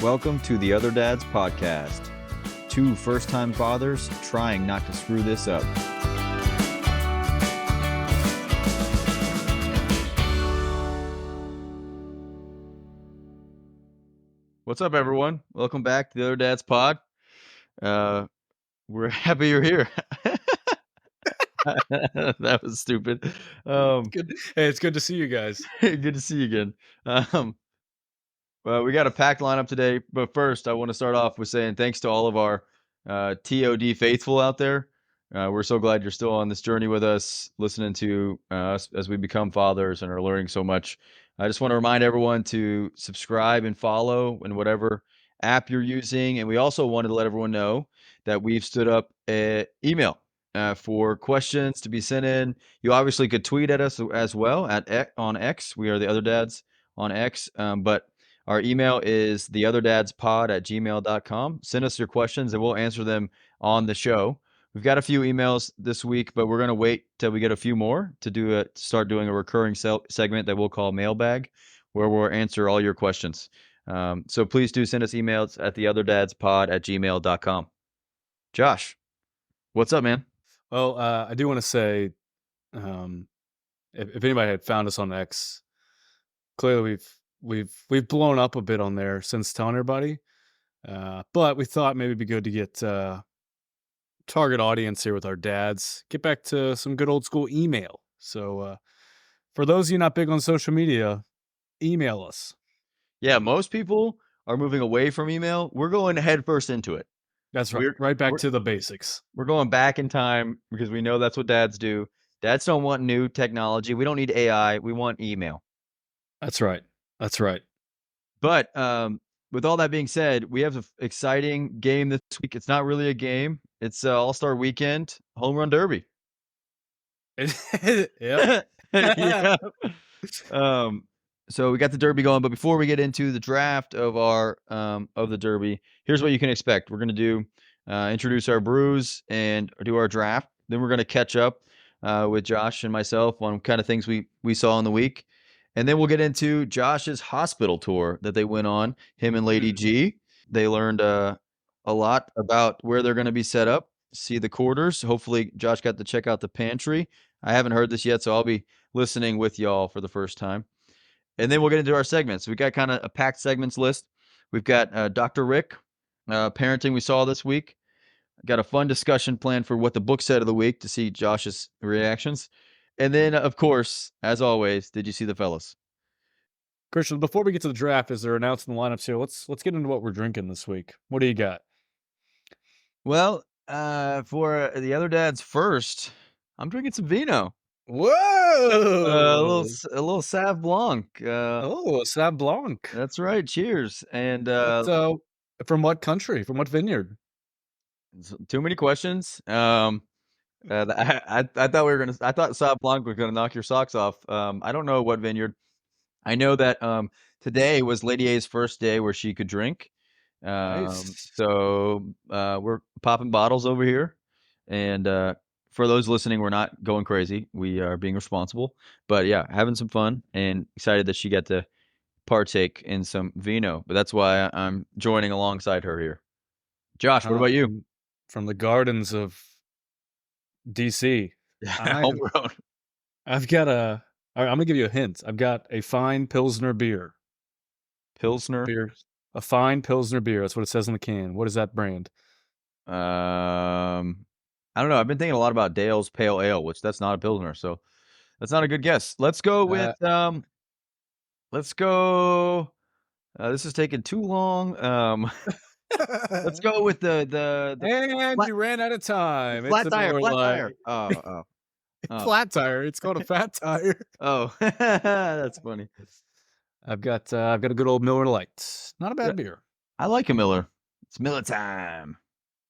Welcome to the Other Dads podcast. Two first-time fathers trying not to screw this up. What's up, everyone? Welcome back to the Other Dads pod. We're happy you're here. That was stupid. Good. Hey, it's good to see you guys. Good to see you again. Well, we got a packed lineup today, but first I want to start off with saying thanks to all of our TOD faithful out there. We're so glad you're still on this journey with us, listening to us as we become fathers and are learning so much. I just want to remind everyone to subscribe and follow in whatever app you're using. And we also wanted to let everyone know that we've stood up an email for questions to be sent in. You obviously could tweet at us as well on X. We are the Other Dads on X, but our email is theotherdadspod@gmail.com. Send us your questions and we'll answer them on the show. We've got a few emails this week, but we're going to wait till we get a few more to start doing a recurring segment that we'll call Mailbag, where we'll answer all your questions. So please do send us emails at theotherdadspod@gmail.com. Josh, what's up, man? Well, I do want to say, if anybody had found us on X, clearly we've blown up a bit on there since telling everybody. But we thought maybe it'd be good to get target audience here with our dads. Get back to some good old school email. So for those of you not big on social media, email us. Yeah, most people are moving away from email. We're going head first into it. That's right. Right back to the basics. We're going back in time because we know that's what dads do. Dads don't want new technology. We don't need AI. We want email. That's right. That's right. But with all that being said, we have an exciting game this week. It's not really a game. It's All-Star Weekend Home Run Derby. Yeah. Yeah. So we got the Derby going, but before we get into the draft of the Derby, here's what you can expect. We're going to do introduce our brews and do our draft. Then we're going to catch up with Josh and myself on kind of things we saw in the week. And then we'll get into Josh's hospital tour that they went on, him and Lady G. They learned a lot about where they're going to be set up, see the quarters. Hopefully Josh got to check out the pantry. I haven't heard this yet, so I'll be listening with y'all for the first time. And then we'll get into our segments. We've got kind of a packed segments list. We've got Dr. Rick, parenting we saw this week. Got a fun discussion planned for what the book said of the week to see Josh's reactions. And then, of course, as always, did you see the fellas? Christian, before we get to the draft, as they're announcing the lineups here, let's get into what we're drinking this week. What do you got? Well, for the Other Dads first, I'm drinking some vino. Whoa! A little Sauv Blanc. Sauv Blanc. That's right. Cheers. And from what country? From what vineyard? Too many questions. I thought I thought Sauv Blanc was gonna knock your socks off. I don't know what vineyard. I know that today was Lady A's first day where she could drink. Nice. So we're popping bottles over here, and for those listening, we're not going crazy. We are being responsible, but yeah, having some fun and excited that she got to partake in some vino. But that's why I'm joining alongside her here. Josh, what about you? From the gardens of DC. Homegrown. I'm gonna give you a hint. I've got a fine Pilsner beer. Pilsner? Beer. A fine Pilsner beer. That's what it says on the can. What is that brand? I don't know. I've been thinking a lot about Dale's Pale Ale, which that's not a Pilsner, so that's not a good guess. Let's go with this is taking too long. Let's go with the and you ran out of time. Flat tire. Oh. Flat tire. It's called a fat tire. Oh, that's funny. I've got a good old Miller Lite. Not a bad beer. I like a Miller. It's Miller time.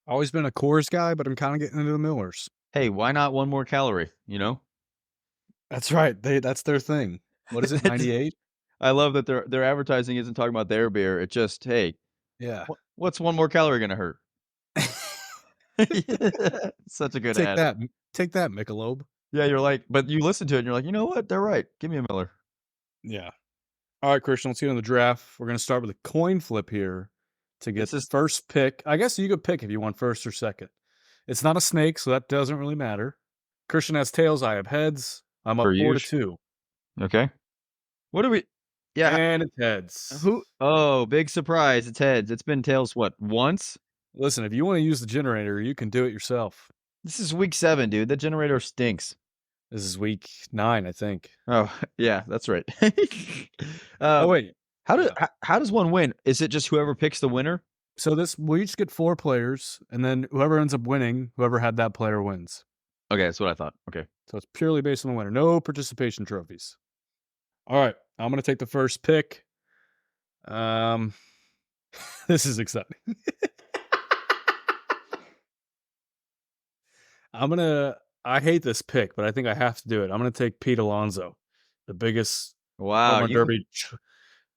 Always been a Coors guy, but I'm kind of getting into the Millers. Hey, why not one more calorie? You know. That's right. That's their thing. What is it? 98. I love that their advertising isn't talking about their beer. It's just, hey, yeah. What's one more calorie gonna hurt? Such a good ad. Take that, Michelob. Yeah, you're like, but you listen to it and you're like, you know what? They're right. Give me a Miller. Yeah. All right, Christian, let's get on the draft. We're going to start with a coin flip here. to get This is first pick. I guess you could pick if you want first or second. It's not a snake, so that doesn't really matter. Christian has tails, I have heads. I'm for up 4 you. to 2. Okay. What do we Yeah, And it's heads. who Oh, big surprise, it's heads. It's been tails, what, once? Listen, if you wanna use the generator, you can do it yourself. This is week 7, dude. That generator stinks. This is week 9, I think. Oh, yeah, that's right. Oh, Um, wait. Yeah. how does one win? Is it just whoever picks the winner? So this we each get 4 players, and then whoever ends up winning, whoever had that player wins. Okay, that's what I thought. Okay. So it's purely based on the winner. No participation trophies. Alright, I'm gonna take the first pick. Um, this is exciting. I'm gonna I hate this pick, but I think I have to do it. I'm gonna take Pete Alonso, the biggest home Wow, run derby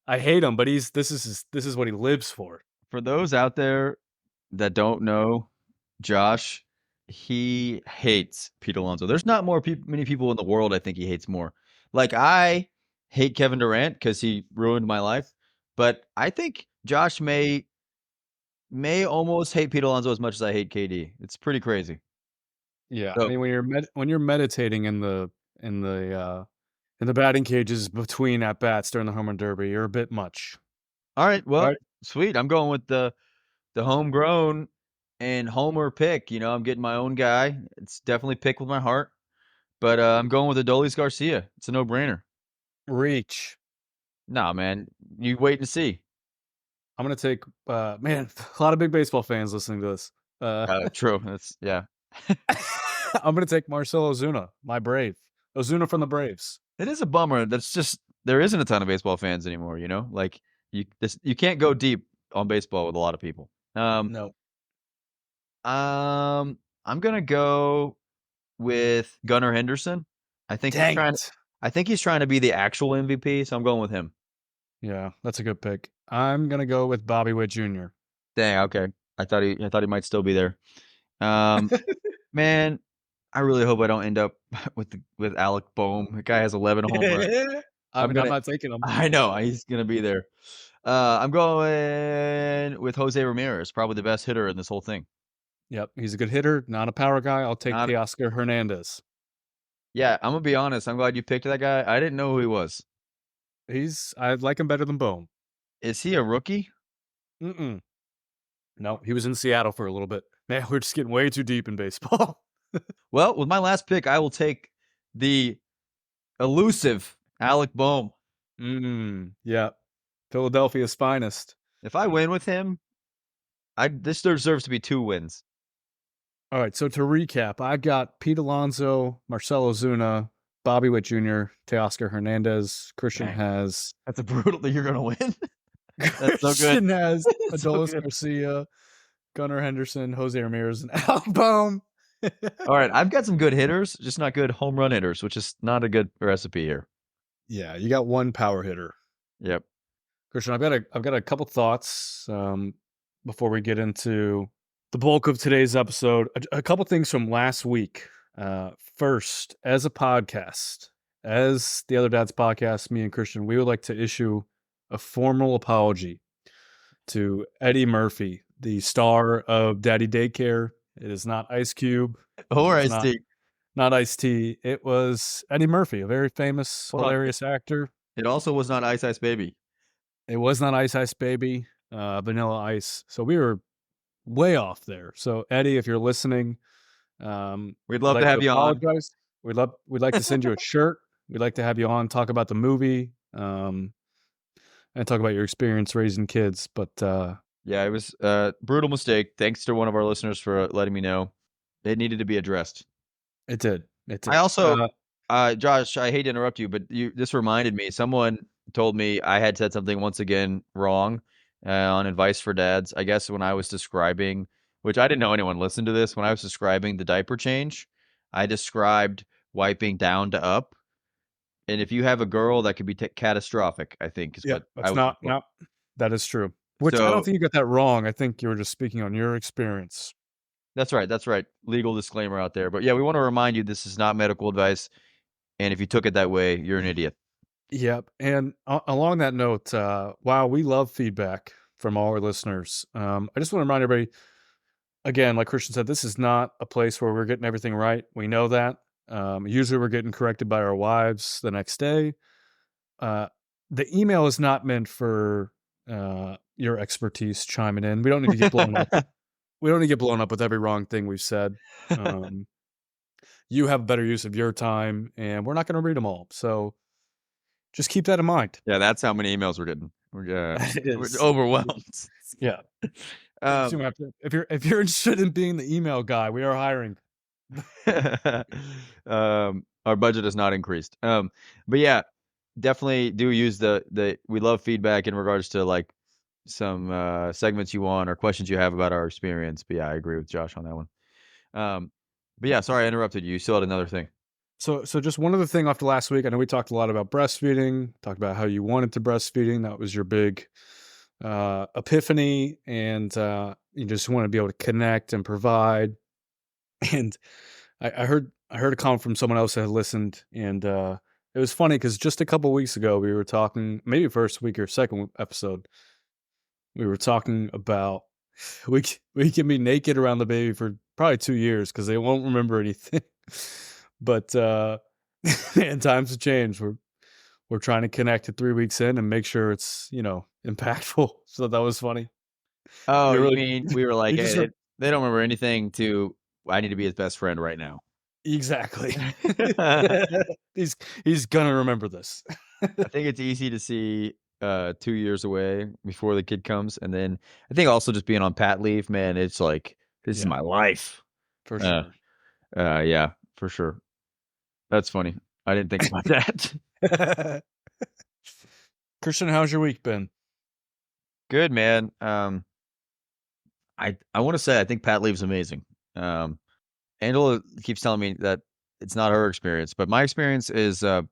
I hate him, but this is what he lives for. for those out there that don't know Josh, he hates Pete Alonso. There's not many people in the world I think he hates more. Like I hate Kevin Durant because he ruined my life, but I think Josh may almost hate Pete Alonso as much as I hate KD. It's pretty crazy. Yeah, I So, mean, when you're meditating in the, uh, in the batting cages between at bats during the home run derby, you're a bit much. all right, well, Alright, sweet. I'm going with the homegrown and homer pick. I'm getting my own guy. It's definitely pick with my heart, but I'm going with Adolis Garcia. It's a no-brainer. reach. Nah, man, you wait and see. I'm gonna take, man, a lot of big baseball fans listening to this. True. That's yeah. I'm gonna take Marcell Ozuna, my Brave. Ozuna from the Braves. It is a bummer. That's just there isn't a ton of baseball fans anymore. Like you can't go deep on baseball with a lot of people. No. I'm gonna go with Gunnar Henderson. I think he's Dang trying. it. I think he's trying to be the actual MVP, so I'm going with him. Yeah, that's a good pick. I'm gonna go with Bobby Witt Jr. Dang. Okay. I thought he might still be there. Um, man, I really hope I don't end up with Alec Boehm. The guy has 11 home runs. I I'm mean, I'm gonna. not taking him. I know he's gonna be there. I'm going with Jose Ramirez, probably the best hitter in this whole thing. Yep, he's a good hitter, not a power guy. I'll take Not, Teoscar Hernandez. yeah, I'm gonna be honest. I'm glad you picked that guy. I didn't know who he was. I like him better than Bohm. Is he a rookie? Mm-mm. No, he was in Seattle for a little bit. Man, we're just getting way too deep in baseball. Well, with my last pick, I will take the elusive Alec Boehm. Yeah. Philadelphia's finest. If I win with him, this deserves to be 2 wins. All right, so to recap, I got Pete Alonso, Marcell Ozuna, Bobby Witt Jr., Teoscar Hernandez. Christian Dang, has that's a brutal that you're gonna win. That's so good. Christian has That's so Adolis good. Garcia, Gunnar Henderson, Jose Ramirez, and Alec Bohm. All right, I've got some good hitters, just not good home run hitters, which is not a good recipe here. Yeah, you got one power hitter. Yep. Christian, I've got a couple thoughts before we get into the bulk of today's episode. A couple things from last week. First, as a podcast, as the Other Dads podcast, me and Christian, we would like to issue a formal apology to Eddie Murphy, the star of Daddy Daycare. It is not Ice Cube. Or It's I see. not Ice-T. It was Eddie Murphy, a very famous, Hold on. hilarious actor. It also was not Ice Ice Baby. It was not Ice Ice Baby, Vanilla Ice. So we were way off there. So Eddie, if you're listening, We'd we'd love to like to have you on. apologize. We'd like to send you a shirt. We'd like to have you on, talk about the movie, and talk about your experience raising kids. But Yeah, it was a brutal mistake. Thanks to one of our listeners for letting me know. It needed to be addressed. it did. It I did. also, Josh, I hate to interrupt you, but this reminded me. Someone told me I had said something once again wrong on Advice for Dads. I guess when I was describing, which I didn't know anyone listened to this, when I was describing the diaper change, I described wiping down to up. And if you have a girl, that could be catastrophic, I think, is Yeah, what I that's was. not. That is true. Which I don't So think you got that wrong. I think you were just speaking on your experience. that's right. That's right. Legal disclaimer out there. But yeah, we want to remind you this is not medical advice. And if you took it that way, you're an idiot. Yep. And along that note, wow, we love feedback from all our listeners. I just want to remind everybody again, like Christian said, this is not a place where we're getting everything right. We know that. Usually, we're getting corrected by our wives the next day. Uh, the email is not meant for your expertise chiming in. We don't need to get blown up. We don't need to get blown up with every wrong thing we've said. Um, you have better use of your time, and we're not going to read them all. So just keep that in mind. Yeah, that's how many emails we're getting. It We're is. overwhelmed. Yeah. Um, Soon after, if you're interested in being the email guy, we are hiring. our budget has not increased. But yeah, definitely do use the we love feedback in regards to like some segments you want or questions you have about our experience. But yeah, I agree with Josh on that one. But yeah, sorry I interrupted you. You still had another thing. So just one other thing off the last week. I know we talked a lot about breastfeeding, talked about how you wanted to breastfeeding. That was your big epiphany, and you just want to be able to connect and provide. And I heard a comment from someone else that had listened, and it was funny because just a couple weeks ago we were talking, maybe first week or second episode, we were talking about we can be naked around the baby for probably 2 years because they won't remember anything. But and times have changed. We're trying to connect it 3 weeks in and make sure it's impactful. So that was funny. Oh, You you really mean we were like, you just hey, re- they don't remember anything to I need to be his best friend right now. exactly. he's he's gonna remember this. I think it's easy to see 2 years away before the kid comes. And then I think also just being on pat leave, man, it's like this is Yeah, my life. for Uh sure. yeah, for sure. That's funny. I didn't think about that. Christian, how's your week been? Good, man. I want to say I think Pat Leave's amazing. Angela keeps telling me that it's not her experience, but my experience is it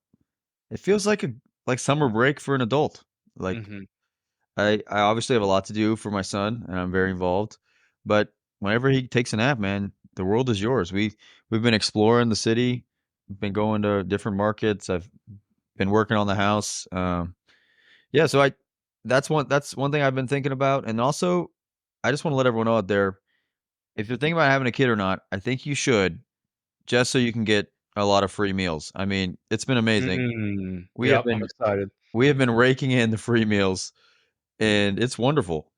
feels like a like summer break for an adult. Like Mhm. I obviously have a lot to do for my son, and I'm very involved. But whenever he takes a nap, man, the world is yours. We've been exploring the city, been going to different markets. I've been working on the house. Yeah, so I that's one thing I've been thinking about, and also I just want to let everyone know out there, if you're thinking about having a kid or not, I think you should, just so you can get a lot of free meals. I mean, it's been amazing. We have Yep, I'm been excited. we have been raking in the free meals, and it's wonderful.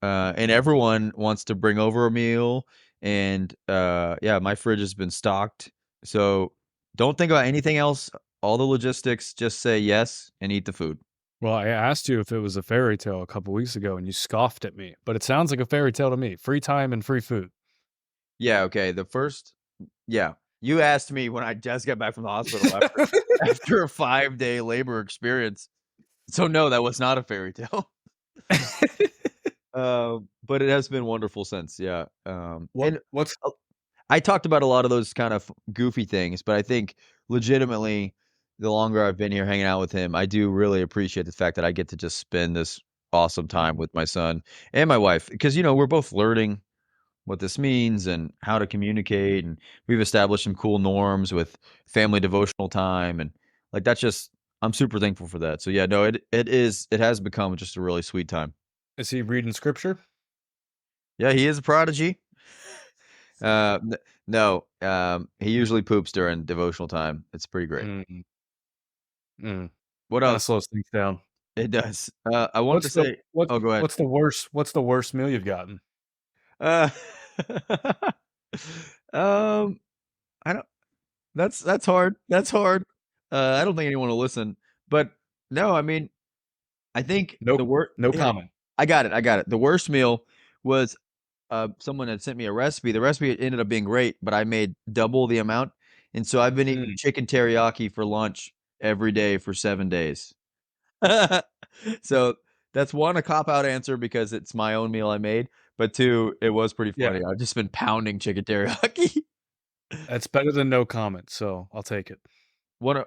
And everyone wants to bring over a meal, and yeah, my fridge has been stocked. So don't think about anything else. All the logistics, just say yes and eat the food. Well, I asked you if it was a fairy tale a couple weeks ago, and you scoffed at me, but it sounds like a fairy tale to me. Free time and free food. Yeah, okay. Yeah. You asked me when I just got back from the hospital after a 5-day labor experience. So no, that was not a fairy tale. But it has been wonderful since, yeah. What And what's uh, I talked about a lot of those kind of goofy things, but I think legitimately, the longer I've been here hanging out with him, I do really appreciate the fact that I get to just spend this awesome time with my son and my wife because, we're both learning what this means and how to communicate, and we've established some cool norms with family devotional time, and, like, that's just I'm super thankful for that. So, yeah, no, it has become just a really sweet time. is he reading scripture? Yeah, he is a prodigy. N no, he usually poops during devotional time. It's pretty great. Mm, mm. What Kinda else? slows things down. It does. I wanted to say oh, go ahead. What's the worst meal you've gotten? Uh, um, I don't that's hard. That's hard. I don't think anyone will listen, but no, I mean, I think the Nope, wor no yeah, comment. I got it. The worst meal was, someone had sent me a recipe. The recipe ended up being great, but I made double the amount, and so I've been eating Mm, chicken teriyaki for lunch every day for 7 days. So, that's 1, a cop-out answer because it's my own meal I made, but 2, it was pretty yeah, funny. I've just been pounding chicken teriyaki. that's better than no comment, so I'll take it.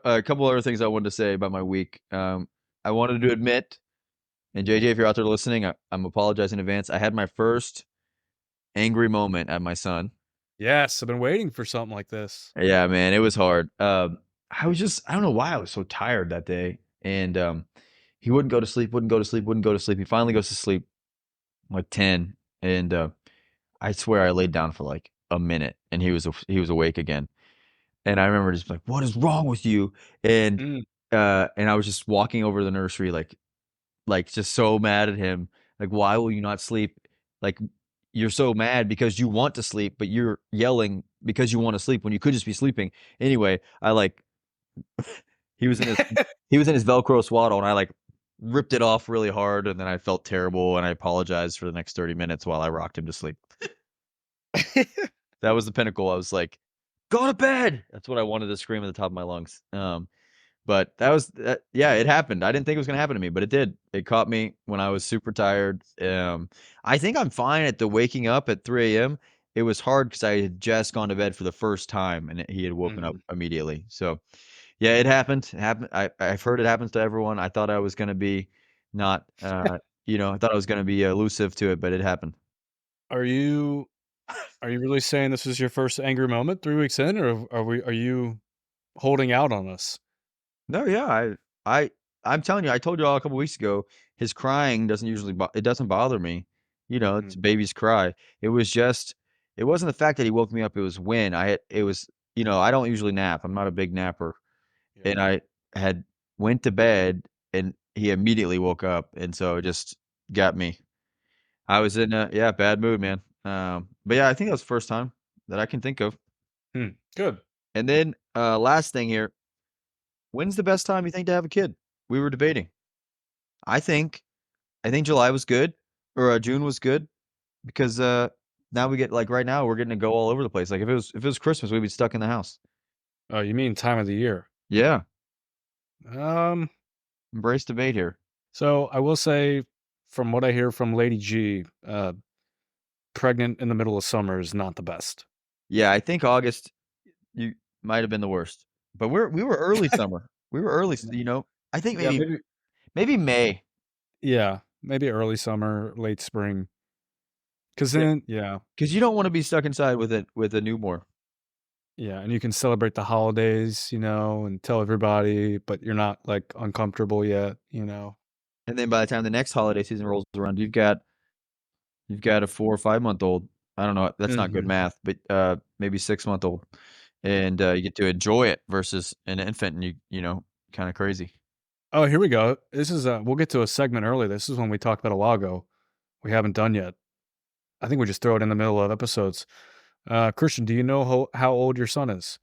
A couple other things I wanted to say about my week. I wanted to admit, and JJ, if you're out there listening, I'm apologizing in advance. I had my first angry moment at my son. Yes, I've been waiting for something like this. Yeah, man, it was hard. I don't know why I was so tired that day, and he wouldn't go to sleep, wouldn't go to sleep, wouldn't go to sleep. He finally goes to sleep, like 10, and I swear I laid down for like a minute, and he was awake again. And I remember just like, "What is wrong with you?" And Mm. and I was just walking over to the nursery, like just so mad at him. Like, why will you not sleep? Like, you're so mad because you want to sleep, but you're yelling because you want to sleep when you could just be sleeping. Anyway, I like he was in his he was in his Velcro swaddle, and I like ripped it off really hard, and then I felt terrible, and I apologized for the next 30 minutes while I rocked him to sleep. That was the pinnacle. I was like, "Go to bed!" That's what I wanted to scream at the top of my lungs. But that was that, yeah, it happened. I didn't think it was gonna happen to me, but it did. It caught me when I was super tired. I think I'm fine at the waking up at 3 a.m. It was hard because I had just gone to bed for the first time, and he had woken up Mhm. immediately. So yeah, it happened. It happened. I've heard it happens to everyone. I thought I was gonna be not, I thought I was gonna be elusive to it, but it happened. Are you are you really saying this is your first angry moment 3 weeks in, or are you holding out on us? No, yeah, I I'm telling you, I told you all a couple weeks ago, his crying doesn't usually it doesn't bother me. It's Mhm. babies cry. It was just it wasn't the fact that he woke me up, it was when I had it was I don't usually nap. I'm not a big napper. Yeah. And I had went to bed and he immediately woke up, and so it just got me. I was in a yeah, bad mood, man. But yeah, I think that was the first time that I can think of. Hmm, good. And then last thing here, when's the best time you think to have a kid? We were debating. I think I think July was good or June was good because now we get like right now we're getting to go all over the place. Like if it was Christmas, we'd be stuck in the house. Oh, you mean time of the year. Yeah, Um, embrace debate here. so I will say from what I hear from Lady G, pregnant in the middle of summer is not the best. Yeah, I think August you might have been the worst, but we were early summer. We were early, Yeah. I think Yeah, maybe May. maybe early summer, late spring. 'Cause Yeah, then yeah, because you don't want to be stuck inside with a newborn. yeah, and you can celebrate the holidays, and tell everybody, but you're not, like, uncomfortable yet. And then by the time the next holiday season rolls around, you've got a 4 or 5 month old. I don't know. That's not good Mhm. math, but maybe 6 month old, and you get to enjoy it versus an infant, and kind of crazy. Oh, here we go. This is, we'll get to a segment early. This is when we talked about a Alago. We haven't done yet. I think we just throw it in the middle of episodes. Christian, do you know how old your son is?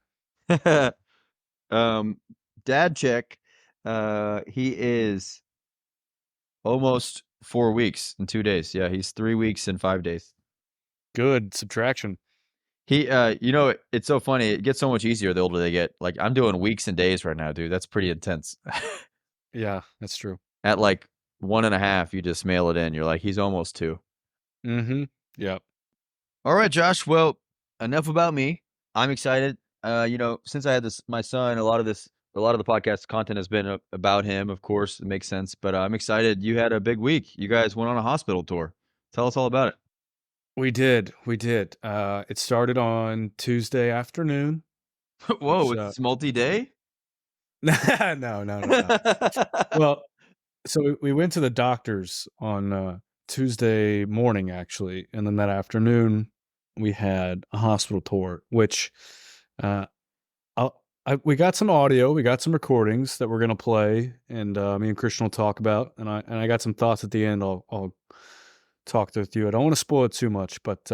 um, dad check. He is almost 4 weeks in 2 days. Yeah, he's 3 weeks and 5 days. Good subtraction. It's so funny. It gets so much easier the older they get. Like I'm doing weeks and days right now, dude. That's pretty intense. Yeah, that's true. At like 1.5, you just mail it in. You're like, he's almost 2. Mhm. Yep. All right, Josh. Well, enough about me. I'm excited. Since I had my son, a lot of the podcast content has been about him. Of course, it makes sense. But I'm excited. You had a big week. You guys went on a hospital tour. Tell us all about We did, we did. It started on Tuesday afternoon, it. Whoa, which, it's multi-day. no, no, no, no. Well, so we went to the doctor's on, Tuesday morning, actually, and then that afternoon, we had a hospital tour, which, uh, we got some audio, we got some recordings that we're gonna play, and, me and Christian will talk about, and I got some thoughts at the end I'll talk with you. I don't wanna spoil it too much, but,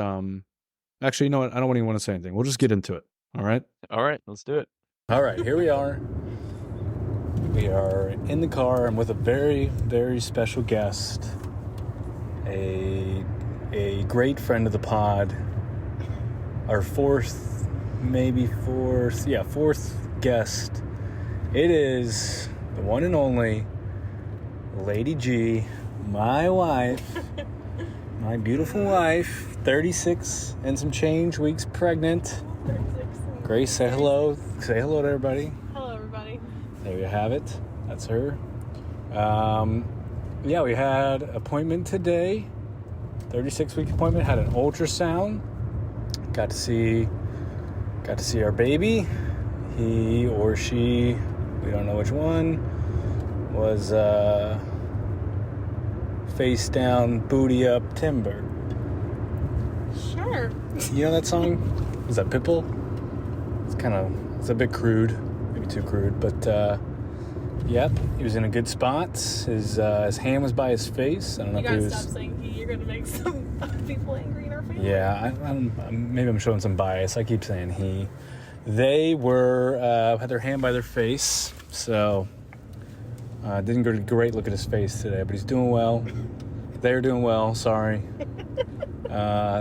actually, you know what? I don't even wanna say anything. We'll just get into it, alright? All right, let's do it. Alright, here we are. We are in the car. I'm with a very, very special guest, a great friend of the pod, our fourth guest. It is the one and only Lady G, my wife, my beautiful wife, 36 and some change weeks pregnant. 36. Grace, say hello. Say hello to everybody. Hello, everybody. There you have it. That's her. Yeah, we had appointment today. 36-week appointment. Had an ultrasound. Got to see our baby. He or she, we don't know which one, was face down, booty up, timber. Sure. You know that song? Is that Pitbull? It's a bit crude, maybe too crude, but yep, he was in a good spot. His hand was by his face. I don't know You if he gotta was. stop saying he. You're gonna make some people angry in our family. Yeah, maybe I'm showing some bias. I keep saying he. They were had their hand by their face, so didn't get a great look at his face today, but he's doing well. They're doing well. Sorry.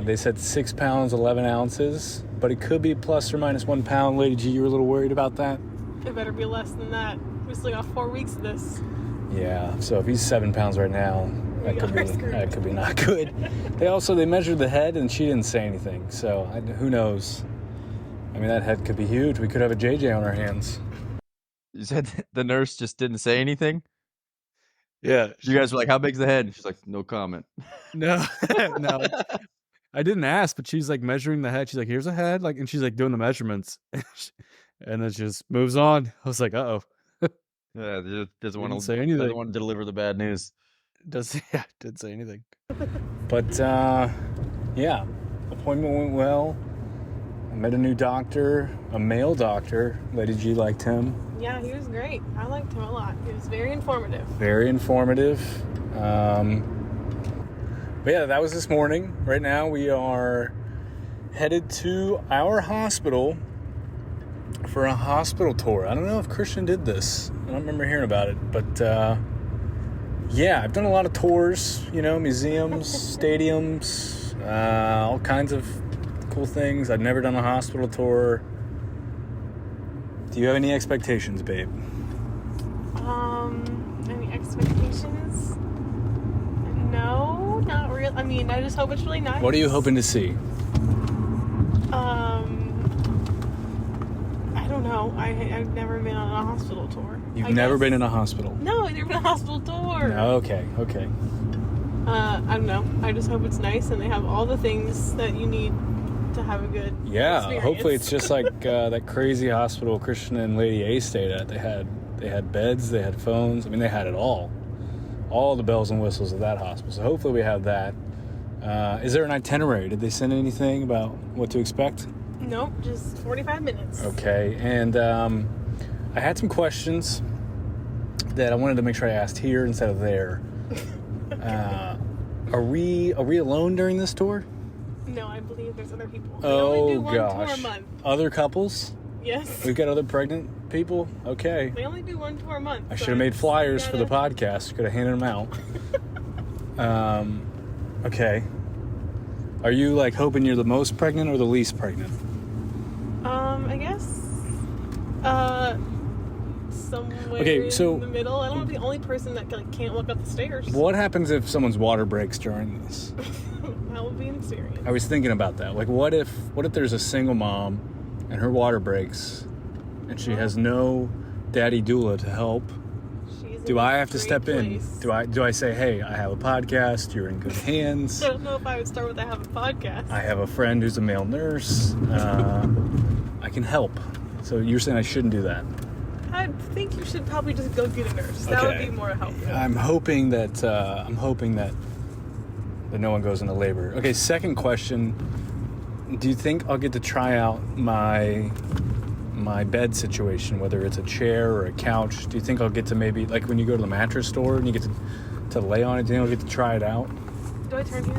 They said 6 pounds 11 ounces, but it could be plus or minus 1 pound. Lady G, you were a little worried about that? It better be less than that. We still got 4 weeks of this. Yeah. So if he's 7 pounds right now, that could be not good. They measured the head, and she didn't say anything. So who knows? I mean, that head could be huge. We could have a JJ on our hands. You said the nurse just didn't say anything? Yeah. You guys were like, "How big's the head?" She's like, "No comment." No, no. I didn't ask, but she's like measuring the head. She's like, "Here's a head," like, and she's like doing the measurements, and it just moves on. I was like, "Uh oh." Yeah, just doesn't Didn't want say to anything. deliver the bad news. Didn't say anything. But yeah, appointment went well. I met a new doctor, a male doctor. Lady G liked him. Yeah, he was great. I liked him a lot. He was very informative. Very informative. But yeah, that was this morning. Right now we are headed to our hospital for a hospital tour. I don't know if Christian did this. I don't remember hearing about it. But yeah, I've done a lot of tours, museums, stadiums, all kinds of cool things. I've never done a hospital tour. Do you have any expectations, babe? Any expectations? No, not real. I mean, I just hope it's really nice. What are you hoping to see? I don't know. I've never been on a hospital tour. You've never been in a hospital? No, I've never been on a hospital tour. No, okay. I don't know. I just hope it's nice and they have all the things that you need to have a good experience. Hopefully it's just like that crazy hospital Christian and Lady A stayed at. They had beds, they had phones. I mean, they had it all the bells and whistles of that hospital. So hopefully we have that. Is there an itinerary? Did they send anything about what to expect? Nope, just 45 minutes. Okay, and I had some questions that I wanted to make sure I asked here instead of there. Are we alone during this tour? No, I believe there's other people. They Oh only do one gosh. tour a month. Other couples? Yes. We've got other pregnant people? Okay. They only do one tour a month. I should have made flyers for the podcast. Could have handed them out. Okay. Are you like hoping you're the most pregnant or the least pregnant? I guess. Somewhere so in the middle. I don't want to be the only person that can't walk up the stairs. What happens if someone's water breaks during this? That would be insane. I was thinking about that. Like, what if there's a single mom and her water breaks and she has no daddy doula to help? Do I have to step in? Do I say, hey, I have a podcast, you're in good hands? I don't know if I would start with I have a podcast. I have a friend who's a male nurse. I can help. So you're saying I shouldn't do that? I think you should probably just go get a nurse. That would be more helpful. I'm hoping that no one goes into labor. Okay, second question. Do you think I'll get to try out my bed situation, whether it's a chair or a couch? Do you think I'll get to maybe, like when you go to the mattress store and you get to lay on it, do you think I'll get to try it out? Do I turn here?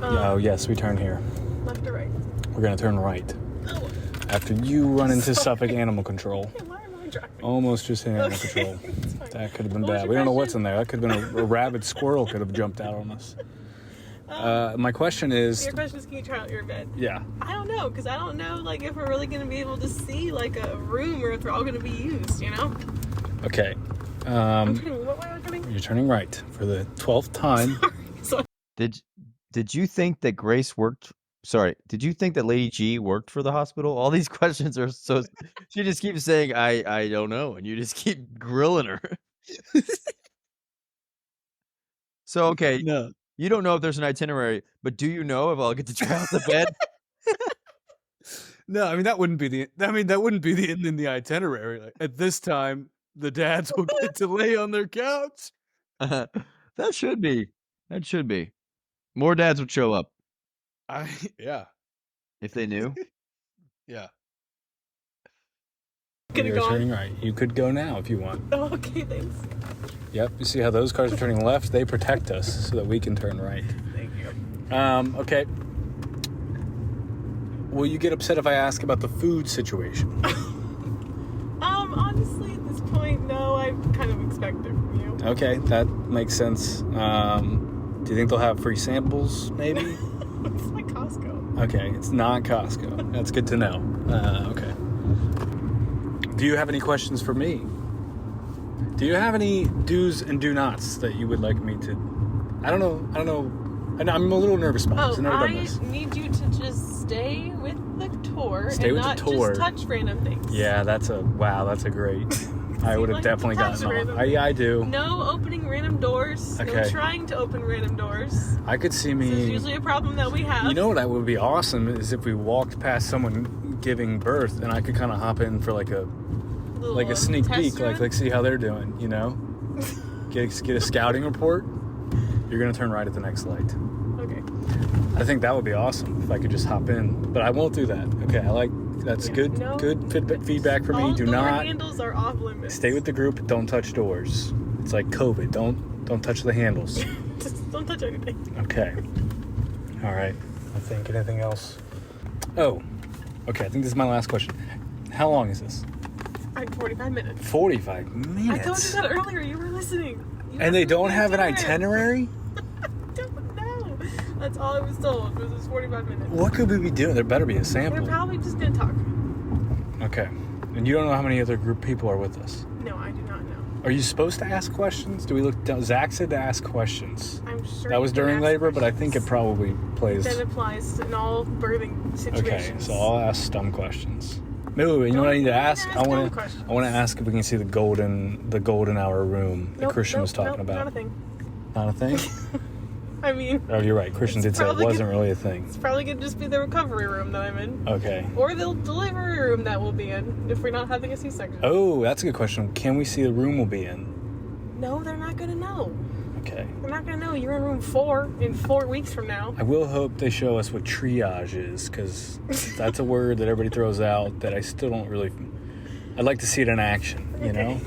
Oh, yes, we turn here. Left or right? We're going to turn right. Oh. After you run into Suffolk Animal Control. Why am I driving? Almost just hit animal control. It's fine. That could have been What was bad. your We don't know what's question? in there. That could have been a rabid squirrel could have jumped out on us. My question is... Your question is, can you try out your bed? Yeah. I don't know, because I don't know, if we're really going to be able to see, a room or if they're all going to be used, Okay. I'm turning, what way am I turning? You're turning right for the 12th time. Sorry. Did you think that Grace worked? Sorry, did you think that Lady G worked for the hospital? All these questions are so. She just keeps saying, "I don't know," and you just keep grilling her. So okay, No. you don't know if there's an itinerary, but do you know if I'll get to try out the bed? No, I mean that wouldn't be the end in the itinerary. Like, at this time, the dads will get to lay on their couch. That should be. That should be. More dads would show up Yeah. if they knew. Yeah. Could We have are gone. turning right. You could go now if you want. Oh, okay, thanks. Yep. You see how those cars are turning left? They protect us so that we can turn right. Thank you. Okay. Will you get upset if I ask about the food situation? Honestly, at this point, no. I kind of expect it from you. Okay, that makes sense. Do you think they'll have free samples, maybe? It's like Costco. Okay, it's not Costco. That's good to know. Okay. Do you have any questions for me? Do you have any do's and do nots that you would like me to... I don't know. And I'm a little nervous about this. I've never done this. Need you to just stay with the tour Stay and with the not tour. just touch random things. Yeah, that's a great... I would have like to definitely touch gotten random off. I do. No opening random doors. Okay. No trying to open random doors. I could see This is me... usually a problem that we have. You know what would be awesome is if we walked past someone giving birth and I could kind of hop in for like a sneak peek, like see how they're doing, you know? Get a scouting report. You're gonna turn right at the next light. Okay. I think that would be awesome if I could just hop in, but I won't do that. Okay, that's good. No. Good feedback for me. All Do door not handles are off limits. stay with the group. Don't touch doors. It's like COVID. Don't touch the handles. Just don't touch anything. Okay. All right. I think anything else. Oh. Okay. I think this is my last question. How long is this? 45 minutes. 45 minutes. I told you that earlier. You were listening. And they don't have an itinerary? I don't know. That's all I was told. It was 45 minutes. What could we be doing? There better be a sample. They're probably just gonna talk. Okay. And you don't know how many other group people are with us? No, I do not know. Are you supposed to ask questions? Do we look down? Zach said to ask questions. I'm sure That was you can during ask labor, but I think it questions. probably plays. That applies in all birthing situations. Okay, so I'll ask dumb questions. Maybe you know what I need to ask? I want to ask if we can see the golden hour room that Christian was talking about. Not a thing. Not a thing? I mean, Oh, you're right. Christian did say it probably wasn't really a thing. it's probably gonna just be the recovery room that I'm in, Okay. or the delivery room that we'll be in if we're not having a C-section. Oh, that's a good question. Can we see the room we'll be in? No, they're not gonna know. Okay. They're not gonna know. You're in room 4 in 4 weeks from now. I will hope they show us what triage is, because that's a word that everybody throws out that I still don't really... I'd like to see it in action, you know?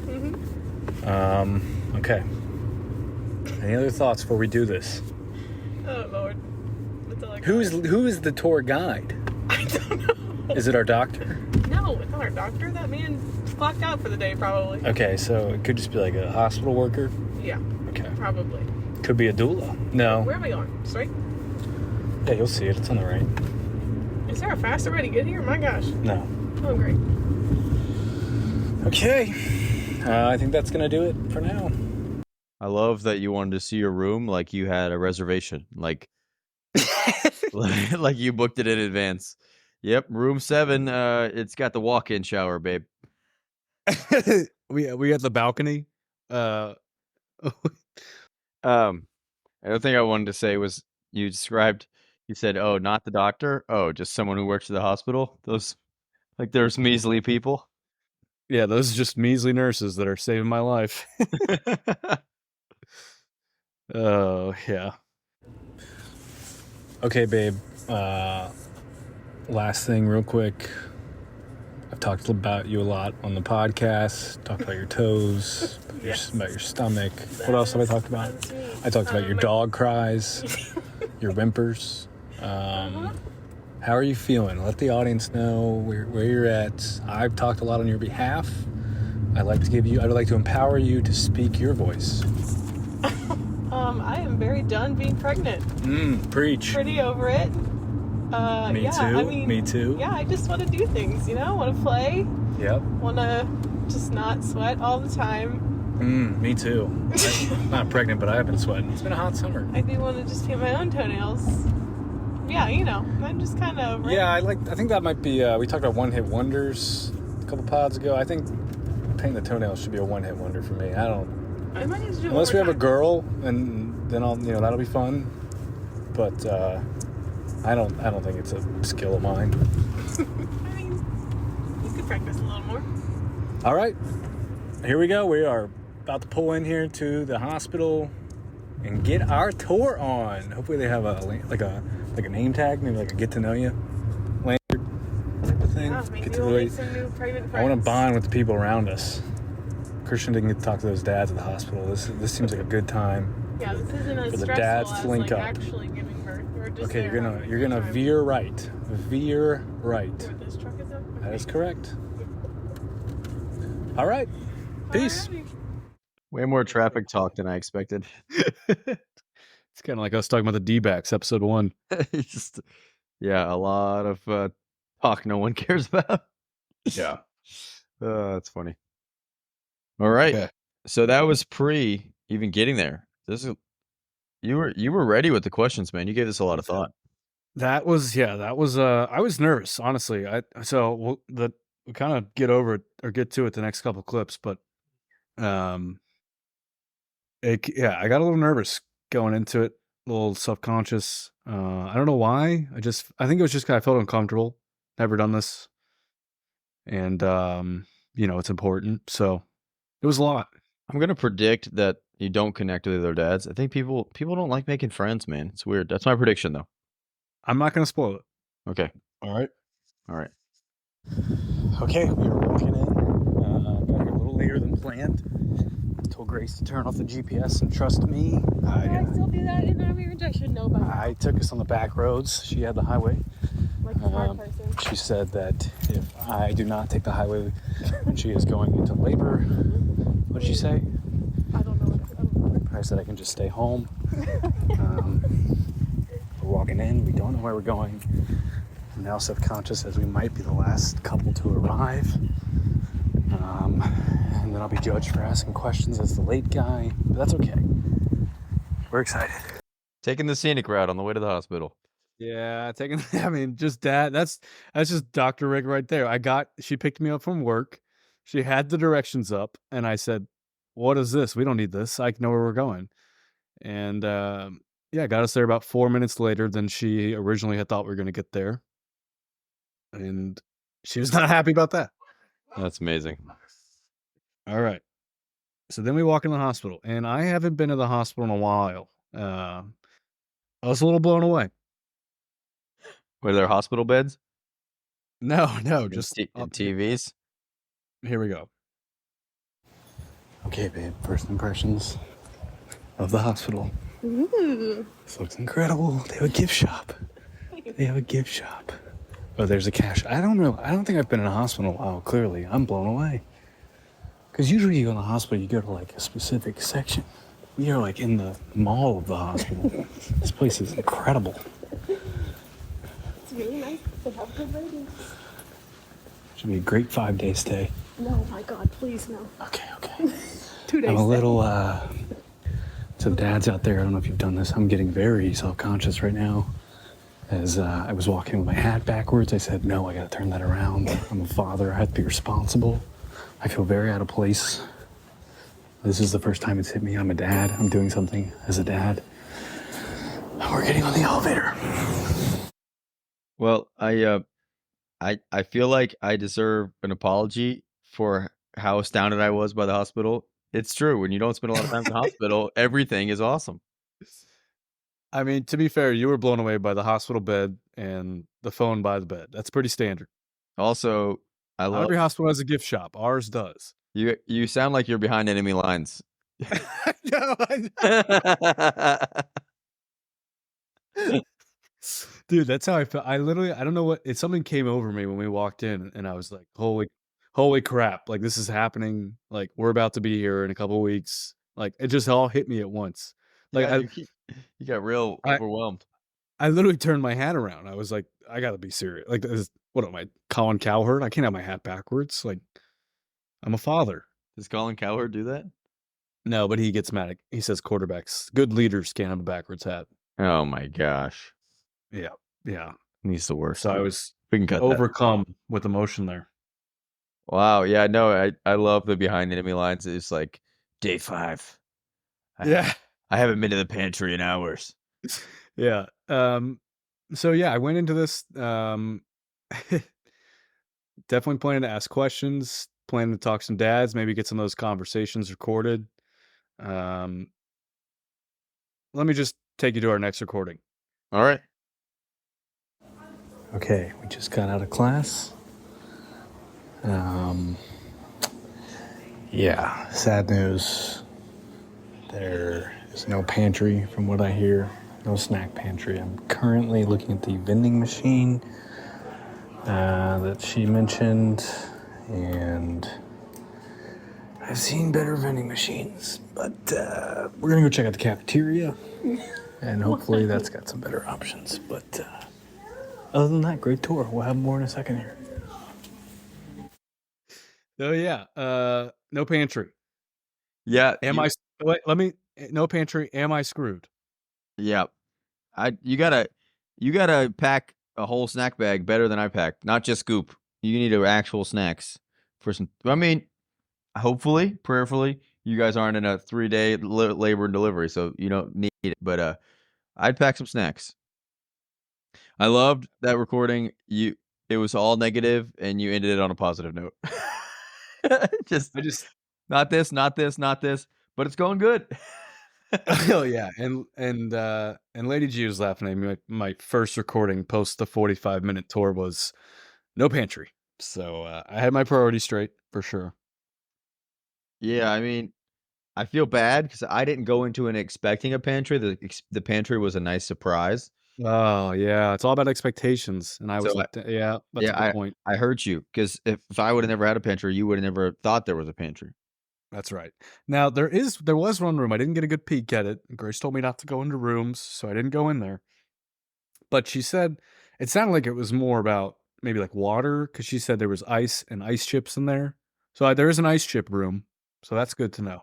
Mm-hmm. Okay. Any other thoughts before we do this? Oh Lord, that's all I got. Who is the tour guide? I don't know. Is it our doctor? No, it's not our doctor. That man clocked out for the day, probably. Okay, so it could just be like a hospital worker? Yeah, Okay. probably. Could be a doula. No. Where are we going? Straight? Yeah, you'll see it. It's on the right. Is there a faster way to get here? My gosh. No. Oh, great. Okay. I think that's going to do it for now. I love that you wanted to see your room like you had a reservation, like like you booked it in advance. Yep, room 7. It's got the walk-in shower, babe. we got the balcony. Another thing I wanted to say was you said, "Oh, not the doctor. Oh, just someone who works at the hospital." Those, like, there's measly people. Yeah, those are just measly nurses that are saving my life. Oh, yeah. Okay, babe. Last thing real quick. I've talked about you a lot on the podcast. Talked about your toes, about your stomach. What else have I talked about? I talked about your dog cries, your whimpers. How are you feeling? Let the audience know where you're at. I've talked a lot on your behalf. I would like to empower you to speak your voice. I am very done being pregnant. Preach. Pretty over it. Me too. I mean, Me too. Yeah, I just want to do things, you know? Want to play. Yep. Want to just not sweat all the time. Me too. I'm not pregnant, but I have been sweating. It's been a hot summer. I do want to just paint my own toenails. Yeah, you know, I'm just kind of... Yeah, I think that might be... we talked about one-hit wonders a couple pods ago. I think painting the toenails should be a one-hit wonder for me. I might need to do it Unless we one have a more time. girl, and then that'll be fun. But I don't think it's a skill of mine. I mean, you could practice a little more. All right, here we go. We are about to pull in here to the hospital. and get our tour on. Hopefully they have a name tag, maybe like a get to know you lanyard type of thing. Yeah, maybe Get to we'll really, make some new pregnant I want to friends. bond with the people around us. Christian didn't get to talk to those dads at the hospital. This seems like a good time. Yeah, this isn't as for the stressful dads to as link like up. actually giving birth. We're just Okay, there having a you're good gonna time. veer right. Veer right. Where this truck is at? That is correct. All right. Peace. Alrighty. Way more traffic talk than I expected. It's kind of like us talking about the D-backs, episode 1. It's just, yeah, a lot of talk no one cares about. Yeah. That's funny. All right. Okay. So that was pre even getting there. You were ready with the questions, man. You gave this a lot of thought. That was I was nervous, honestly. We'll kind of get over it or get to it the next couple clips, but I got a little nervous going into it, a little self-conscious. I don't know why. I think it was just 'cause I felt uncomfortable. Never done this. And it's important. So it was a lot. I'm gonna predict that you don't connect with other dads. I think people don't like making friends, man. It's weird. That's my prediction, though. I'm not gonna spoil it. Okay. All right. All right. Okay, we are walking in. Got here a little later than planned. Told Grace to turn off the GPS and trust me. I still do that in our marriage. I should know by now. I took us on the back roads. She had the highway. Like a smart person. She said that if I do not take the highway when she is going into labor, what did she say? I don't know what I said I can just stay home. We're walking in. We don't know where we're going. I'm now self-conscious as we might be the last couple to arrive. And then I'll be judged for asking questions as the late guy. But that's okay. We're excited. Taking the scenic route on the way to the hospital. Yeah, just dad. That's just Dr. Rick right there. She picked me up from work. She had the directions up, and I said, "What is this? We don't need this. I know where we're going." And got us there about 4 minutes later than she originally had thought we were going to get there. And she was not happy about that. That's amazing. All right. So then we walk in the hospital, and I haven't been to the hospital in a while. I was a little blown away. Were there hospital beds? No, And just and TVs? Here we go. Okay, babe. First impressions of the hospital. Ooh. This looks incredible. They have a gift shop. Oh, there's a cash. I don't know. I don't think I've been in a hospital in a while, clearly. I'm blown away. Because usually you go to the hospital, you go to like a specific section. We are like in the mall of the hospital. This place is incredible. It's really nice. They have good ratings. Should be a great 5-day stay. No, my God, please no. Okay. 2 days. I'm a little, to the dads out there, I don't know if you've done this. I'm getting very self-conscious right now. As I was walking with my hat backwards, I said, no, I gotta turn that around. I'm a father, I have to be responsible. I feel very out of place. This is the first time it's hit me. I'm a dad. I'm doing something as a dad. We're getting on the elevator. Well, I feel like I deserve an apology for how astounded I was by the hospital. It's true. When you don't spend a lot of time in the hospital, everything is awesome. I mean, to be fair, you were blown away by the hospital bed and the phone by the bed. That's pretty standard. Also, I Not love every hospital has a gift shop. Ours does. you sound like you're behind enemy lines. No, dude, that's how I felt. I don't know something came over me when we walked in, and I was like, holy crap. Like, this is happening. Like, we're about to be here in a couple weeks. Like, it just all hit me at once. Like, Yeah, you got real I- overwhelmed. I literally turned my hat around. I was like, I gotta be serious. Like, what am I, Colin Cowherd? I can't have my hat backwards. Like, I'm a father. Does Colin Cowherd do that? No, but he gets mad. He says quarterbacks, good leaders can't have a backwards hat. Oh my gosh. Yeah. He's the worst. So I was We can cut that. overcome with emotion there. Wow. Yeah, no, I love the behind enemy lines. It's like day 5. I haven't been to the pantry in hours. Yeah. So yeah, I went into this definitely planning to ask questions, planning to talk to some dads, maybe get some of those conversations recorded. let me just take you to our next recording. All right. Okay, we just got out of class. Yeah, sad news. There is no pantry from what I hear. No snack pantry. I'm currently looking at the vending machine that she mentioned, and I've seen better vending machines, but we're gonna go check out the cafeteria, and hopefully that's got some better options. But other than that, great tour. We'll have more in a second here. Oh yeah, no pantry. Yeah. No pantry. Am I screwed? Yeah. You gotta pack a whole snack bag better than I packed. Not just scoop. You need actual snacks for some. I mean, hopefully, prayerfully, you guys aren't in a 3-day labor and delivery, so you don't need it. But I'd pack some snacks. I loved that recording. It was all negative, and you ended it on a positive note. just not this, not this, not this, but it's going good. Oh yeah, and Lady G was laughing at me. My first recording post the 45-minute tour was no pantry, so I had my priorities straight for sure. Yeah, I mean, I feel bad because I didn't go into it expecting a pantry. The pantry was a nice surprise. Oh yeah, it's all about expectations, and I was So like, yeah, that's a good point. I hurt you because if I would have never had a pantry, you would have never thought there was a pantry. That's right. Now there was one room I didn't get a good peek at it. Grace told me not to go into rooms, so I didn't go in there. But she said it sounded like it was more about maybe like water, because she said there was ice and ice chips in there. So there is an ice chip room, so that's good to know.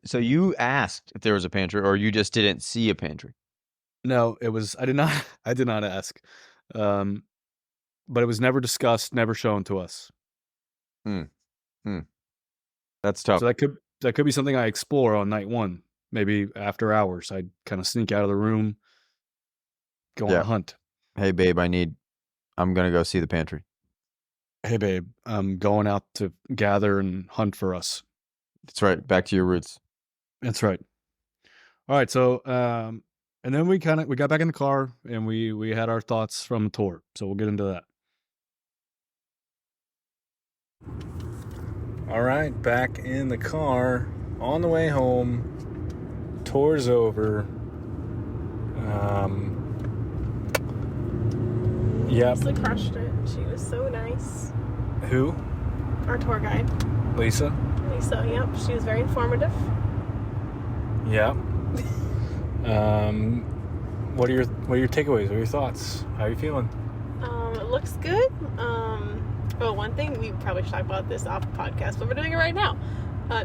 So you asked if there was a pantry, or you just didn't see a pantry? No, it was. I did not ask. But it was never discussed, never shown to us. That's tough. So that could be something I explore on night one. Maybe after hours, I'd kind of sneak out of the room, go on a hunt. Hey babe, I'm gonna go see the pantry. Hey babe, I'm going out to gather and hunt for us. That's right. Back to your roots. That's right. All right. So, and then we got back in the car and we had our thoughts from the tour. So we'll get into that. All right, back in the car on the way home. Tour's over. Yep. Lisa crushed it. She was so nice. Who? Our tour guide, Lisa? Lisa. Yep, she was very informative. Yeah. What are your takeaways? What are your thoughts? How are you feeling? It looks good. Well, one thing we probably should talk about this off the podcast, but we're doing it right now.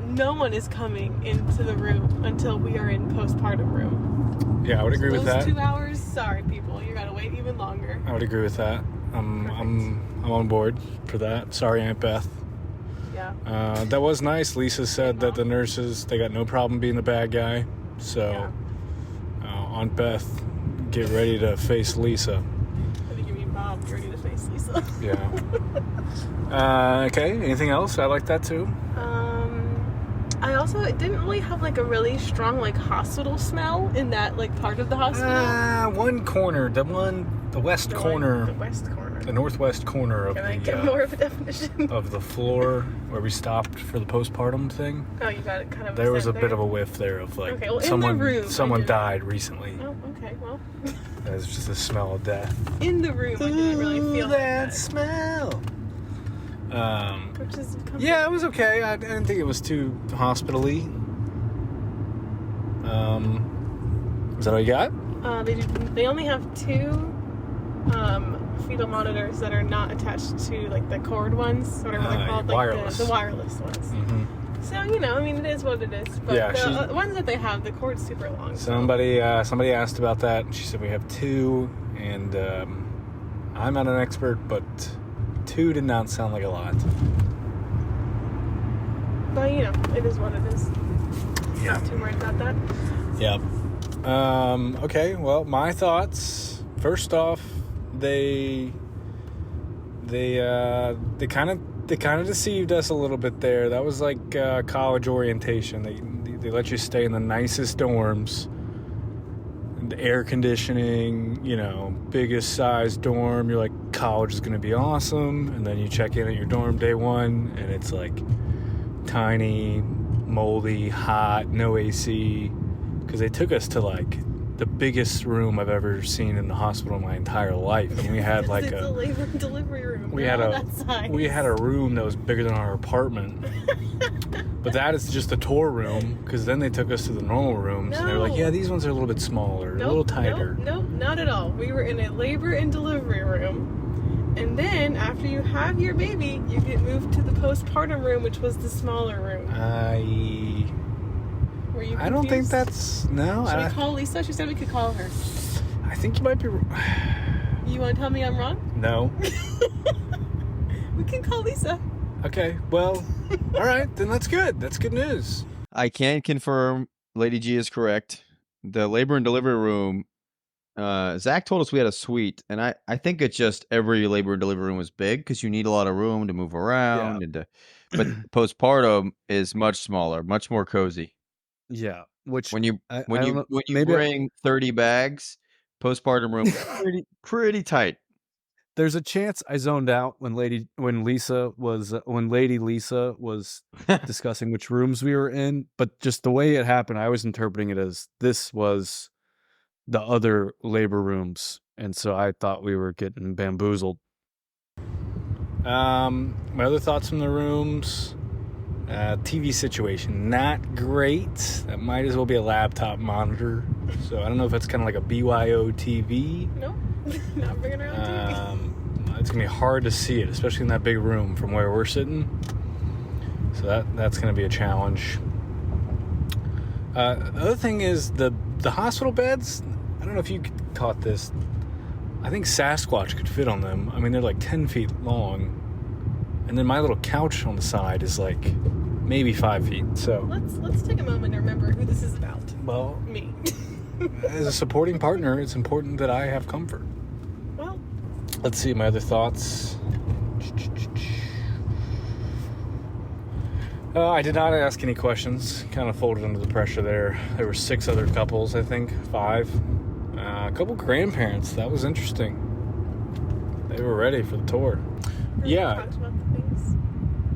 No one is coming into the room until we are in postpartum room. Yeah, I would agree with that. 2 hours, sorry people, you gotta wait even longer. I would agree with that. I'm on board for that. Sorry, Aunt Beth. Yeah. That was nice. Lisa said that the nurses, they got no problem being the bad guy. So, Aunt Beth, get ready to face Lisa. I think you mean Bob, get ready to face Lisa. Yeah. Okay, anything else? I like that too. I also, it didn't really have like a really strong like hospital smell in that like part of the hospital. One corner, the west corner. The west corner. The northwest corner of Can I get more of a definition? Of the floor where we stopped for the postpartum thing. Oh, you got it kind of. There was a bit of a whiff there of like someone died recently. Oh, okay, well. It was just the smell of death. In the room, I didn't really feel that smell. Which is yeah, it was okay. I didn't think it was too hospital-y. Is that all you got? They only have 2 fetal monitors that are not attached to like the cord ones, whatever they're called, like wireless. The wireless ones. Mm-hmm. So I mean, it is what it is. But the ones that they have, the cord's super long. Somebody asked about that. She said we have 2, and I'm not an expert, but 2 did not sound like a lot. But it is what it is. Yeah. Not too worried about that. Yeah. Okay. Well, my thoughts. First off, they kind of deceived us a little bit there. That was like college orientation. They let you stay in the nicest dorms. The air conditioning, you know, biggest size dorm. You're like, college is going to be awesome. And then you check in at your dorm day one, and it's like tiny, moldy, hot, no AC. Because they took us to like the biggest room I've ever seen in the hospital in my entire life. And we had like it's a labor and delivery room. we had a room that was bigger than our apartment. But that is just the tour room, because then they took us to the normal rooms, and they were like, yeah, these ones are a little bit smaller, a little tighter. Nope, not at all. We were in a labor and delivery room, and then after you have your baby, you get moved to the postpartum room, which was the smaller room. Were you confused? I don't think that's... No. Should we call Lisa? She said we could call her. I think you might be... You want to tell me I'm wrong? No. We can call Lisa. Okay, well, all right, then that's good. That's good news. I can confirm Lady G is correct. The labor and delivery room, Zach told us we had a suite, and I think it's just every labor and delivery room was big because you need a lot of room to move around. Yeah. But postpartum is much smaller, much more cozy. Yeah, which When you don't know, bring 30 bags, postpartum room pretty tight. there's a chance I zoned out when Lady Lisa was discussing which rooms we were in, but just the way it happened, I was interpreting it as this was the other labor rooms, and so I thought we were getting bamboozled. My other thoughts from the rooms, TV situation, not great. That might as well be a laptop monitor, so I don't know if that's kind of like a BYO TV. Nope. Not bringing her on TV. It's gonna be hard to see it, especially in that big room from where we're sitting. So that's gonna be a challenge. The other thing is the hospital beds. I don't know if you caught this. I think Sasquatch could fit on them. I mean, they're like 10 feet long, and then my little couch on the side is like maybe 5 feet. So let's take a moment to remember who this is about. Well, Me. as a supporting partner, it's important that I have comfort. Well, Let's see, my other thoughts. I did not ask any questions. Kind of folded under the pressure there. There were 6 other couples, I think. 5. A couple grandparents. That was interesting. They were ready for the tour. Yeah. talked about the things.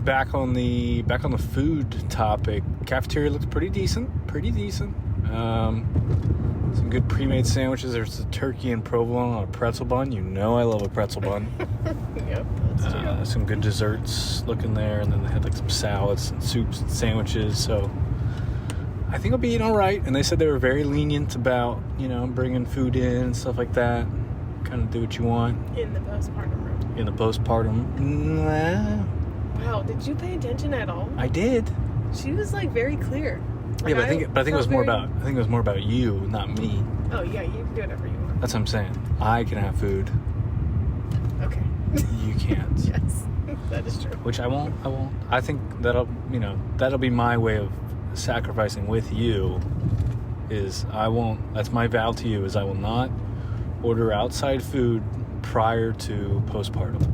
Back on the food topic, cafeteria looks pretty decent. Some good pre-made sandwiches. There's a turkey and provolone on a pretzel bun. You know I love a pretzel bun. Yep, that's true. Some good desserts looking there, and then they had like some salads and soups and sandwiches. So I think I'll be eating all right. And they said they were very lenient about, bringing food in and stuff like that. Kind of do what you want. In the postpartum room. In the postpartum. Wow, did you pay attention at all? I did. She was like very clear. Yeah, but I think it was more about. I think it was more about you, not me. Oh yeah, you can do whatever you want. That's what I'm saying. I can have food. Okay. You can't. Yes, that is true. Which I won't. I think that'll be my way of sacrificing with you. Is I won't. That's my vow to you. Is I will not order outside food prior to postpartum.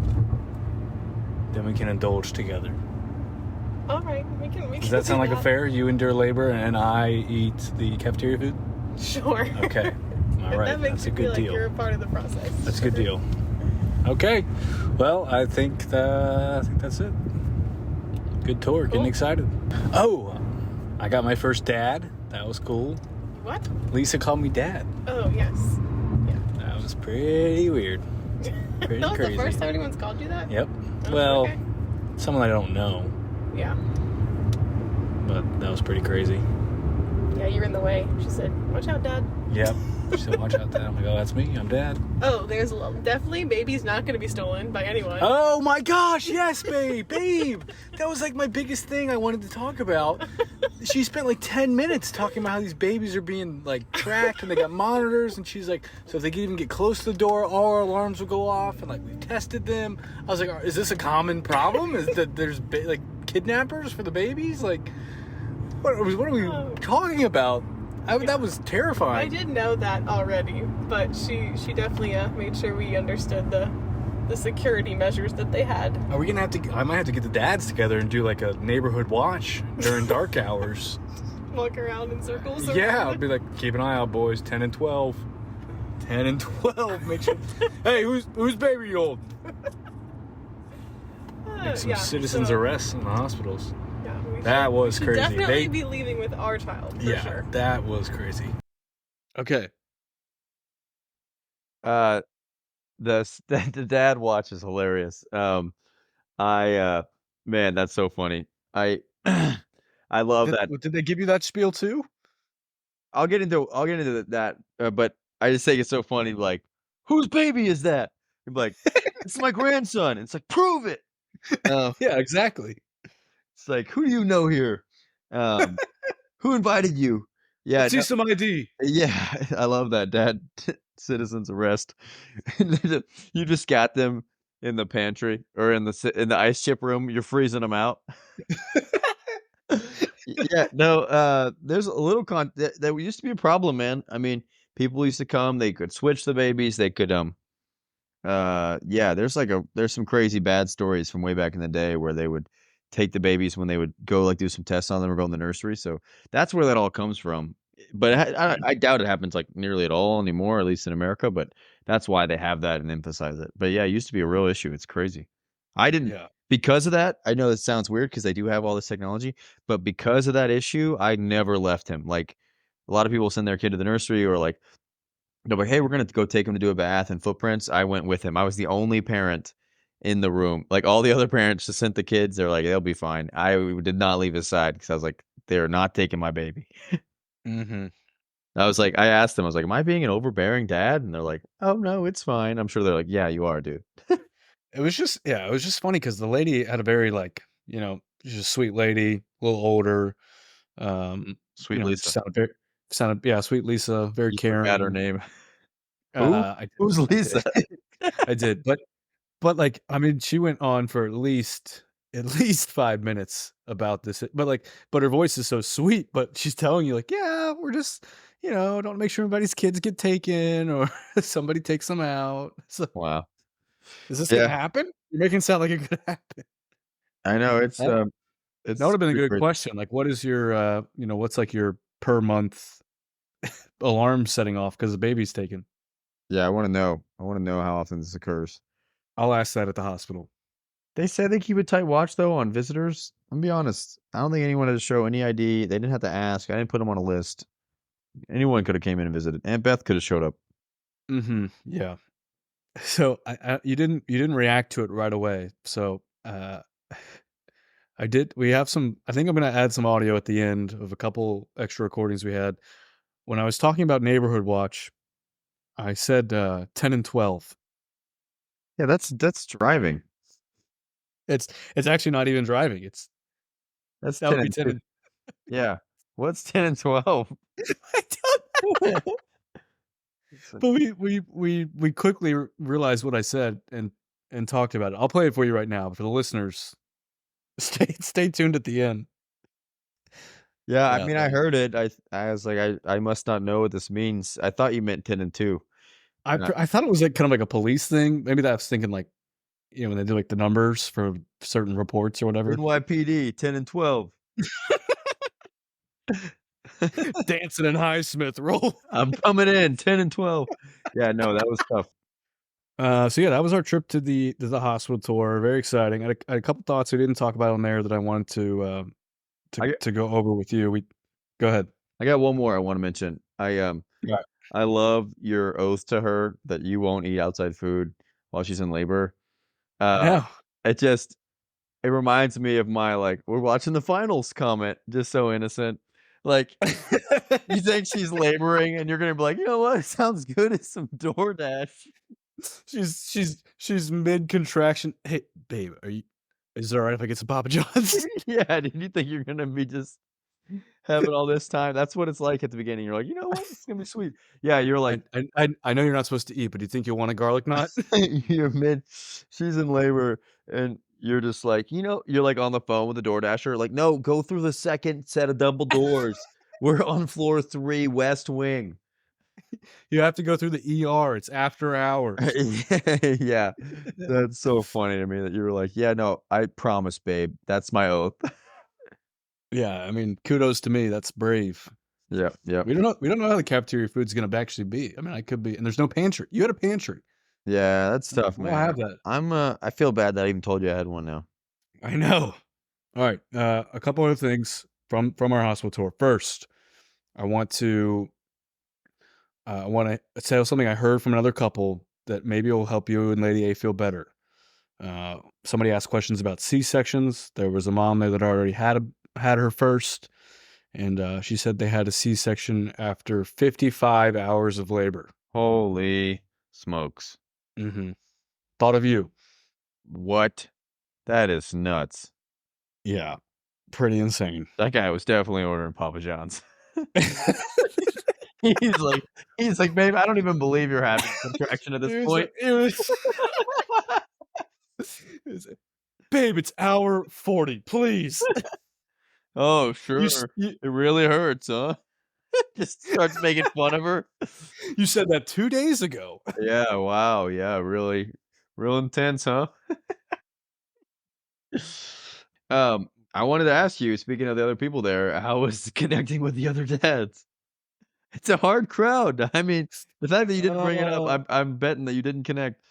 Then we can indulge together. All right, we can. Does that sound like a fair? You endure labor and I eat the cafeteria food? Sure. Okay. All right. That makes That's a you good feel deal. like you're a part of the process. That's a good deal. Okay. Well, I think that's it. Good tour. Getting Cool. excited. Oh, I got my first dad. That was cool. What? Lisa called me dad. Oh yes. Yeah. That was pretty weird. Pretty That was crazy. the first time anyone's called you that? Yep. Oh, Well, okay. someone I don't know, Yeah. but that was pretty crazy. Yeah, you're in the way. She said, "Watch out, Dad." Yep. She said, watch out, Dad. I'm like, oh, that's me. I'm dad. Oh, there's definitely baby's not going to be stolen by anyone. Oh my gosh, yes, babe. That was like my biggest thing I wanted to talk about. She spent like 10 minutes talking about how these babies are being like tracked and they got monitors, and she's like, so if they can even get close to the door, all our alarms will go off, and like we tested them. I was like, is this a common problem? Is that there's like kidnappers for the babies? Like, what are we talking about? That was I terrifying. did know that already, but she definitely made sure we understood the security measures that they had. Are we gonna have to? I might have to get the dads together and do like a neighborhood watch during dark hours. Walk around in circles. Yeah, I'd be like, keep an eye out, boys. 10 and 12. 10 and 12. Make sure. Hey, who's baby you hold? Make some citizens arrests in the hospitals. Yeah, that was crazy. Definitely be leaving with our child. For sure. That was crazy. Okay. The dad watch is hilarious. Man, that's so funny. I love that. Did they give you that spiel too? I'll get into that, but I just think it's so funny. Like, whose baby is that? You're like, it's my grandson. It's like, prove it. Yeah, exactly. It's like, who do you know here? Who invited you? Yeah, see some ID. Yeah, I love that, Dad. Citizens arrest. You just got them in the pantry or in the ice chip room. You're freezing them out. Yeah, no. There's a little that used to be a problem, man. I mean, people used to come. They could switch the babies. They could yeah. There's some crazy bad stories from way back in the day where they would take the babies when they would go like do some tests on them or go in the nursery. So that's where that all comes from. But I doubt it happens like nearly at all anymore, at least in America. But that's why they have that and emphasize it. But yeah, it used to be a real issue. It's crazy. I didn't because of that. I know that sounds weird because they do have all this technology, but because of that issue, I never left him. Like a lot of people send their kid to the nursery or like they're like, hey, we're gonna go take him to do a bath and footprints. I went with him. I was the only parent in the room. Like all the other parents just sent the kids. They're like, they'll be fine. I did not leave his side because I was like, they're not taking my baby. Mm-hmm. I was like, I asked them, I was like, am I being an overbearing dad? And they're like, oh no, it's fine. I'm sure they're like, yeah, you are, dude. It was just funny because the lady had a very she's a sweet lady, a little older. Sweet Lisa. Sweet Lisa, very caring. Forgot her name. Who's Lisa? I did, but like, I mean, she went on for at least 5 minutes about this, but her voice is so sweet, but she's telling you like, yeah, we're just, don't make sure anybody's kids get taken or somebody takes them out. So, wow. Is this gonna happen? You're making it sound like it could happen. I know it's that would have been a good question. Like, what is your, what's like your per month alarm setting off because the baby's taken? Yeah, I want to know. I want to know how often this occurs. I'll ask that at the hospital. They said they keep a tight watch though on visitors. I'm gonna be honest. I don't think anyone had to show any ID. They didn't have to ask. I didn't put them on a list. Anyone could have came in and visited. Aunt Beth could have showed up. Mm-hmm. Yeah. So you didn't react to it right away. So I did. We have some. I think I'm going to add some audio at the end of a couple extra recordings we had. When I was talking about Neighborhood Watch, I said 10 and 12. Yeah, that's driving. It's actually not even driving. That's that 10 would be and 10 2. and Yeah. What's 10 and 12? I don't know. But we quickly realized what I said and talked about it. I'll play it for you right now. But for the listeners, stay tuned at the end. Yeah, I mean, I heard it. I was like, I must not know what this means. I thought you meant 10 and 2. I thought it was like kind of like a police thing. Maybe that was thinking like, when they do like the numbers for certain reports or whatever. NYPD 10 and 12. Dancing in Highsmith roll. I'm coming in 10 and 12. Yeah, no, that was tough. So yeah, that was our trip to the hospital tour. Very exciting. I had a couple thoughts we didn't talk about on there that I wanted to go over with you. Go ahead. I got one more I want to mention. I love your oath to her that you won't eat outside food while she's in labor. Yeah. It reminds me of my like, we're watching the finals comment, just so innocent. Like, you think she's laboring and you're gonna be like, you know what? It sounds good as some DoorDash. She's mid contraction. Hey, babe, is it all right if I get some Papa John's? Yeah, did you think you're gonna be just having all this time? That's what it's like at the beginning. You're like, you know what? It's gonna be sweet. Yeah, you're like, I know you're not supposed to eat, but do you think you'll want a garlic knot? she's in labor and you're just like, you're like on the phone with the DoorDasher, like, no, go through the second set of double doors. We're on floor 3, West Wing. You have to go through the ER. It's after hours. Yeah, that's so funny to me that you were like, yeah, no, I promise, babe. That's my oath. Yeah, I mean, kudos to me. That's brave. Yep, yep. We don't know how the cafeteria food's gonna actually be. I mean, I could be, and there's no pantry. You had a pantry. Yeah, that's tough, We don't man. have that. I feel bad that I even told you I had one now. I know. All right, a couple other things from our hospital tour. First, I want to tell something I heard from another couple that maybe will help you and Lady A feel better. Somebody asked questions about C-sections. There was a mom there that already had her first, and she said they had a C-section after 55 hours of labor. Holy smokes. Thought of you. What? That is nuts. Yeah, pretty insane. That guy was definitely ordering Papa John's. He's like, "Babe, I don't even believe you're having a contraction at this point." Babe, it's hour 40, please. Oh, You, sure. s- you, It really hurts, huh? Just starts making fun of her. you said that 2 days ago. Yeah, wow, yeah, really real intense, huh? I wanted to ask you, speaking of the other people there, how was connecting with the other dads? It's a hard crowd. I mean, the fact that you didn't bring it up, I'm betting that you didn't connect.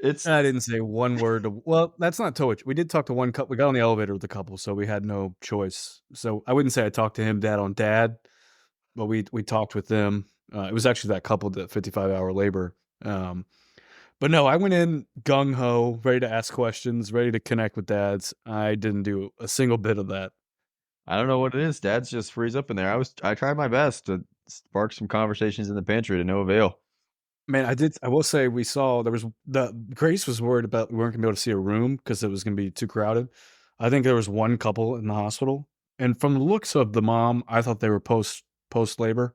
It's I didn't say one word. Well, that's not totally. We did talk to one couple. We got on the elevator with a couple, so we had no choice. So I wouldn't say I talked to him dad on dad, but we talked with them. It was actually that couple that 55-hour labor. But no, I went in gung ho, ready to ask questions, ready to connect with dads. I didn't do a single bit of that. I don't know what it is. Dads just freeze up in there. I tried my best to spark some conversations in the pantry to no avail. Man, I will say we saw there was the Grace was worried about we weren't gonna be able to see a room because it was gonna be too crowded. I think there was one couple in the hospital, and from the looks of the mom, I thought they were post labor,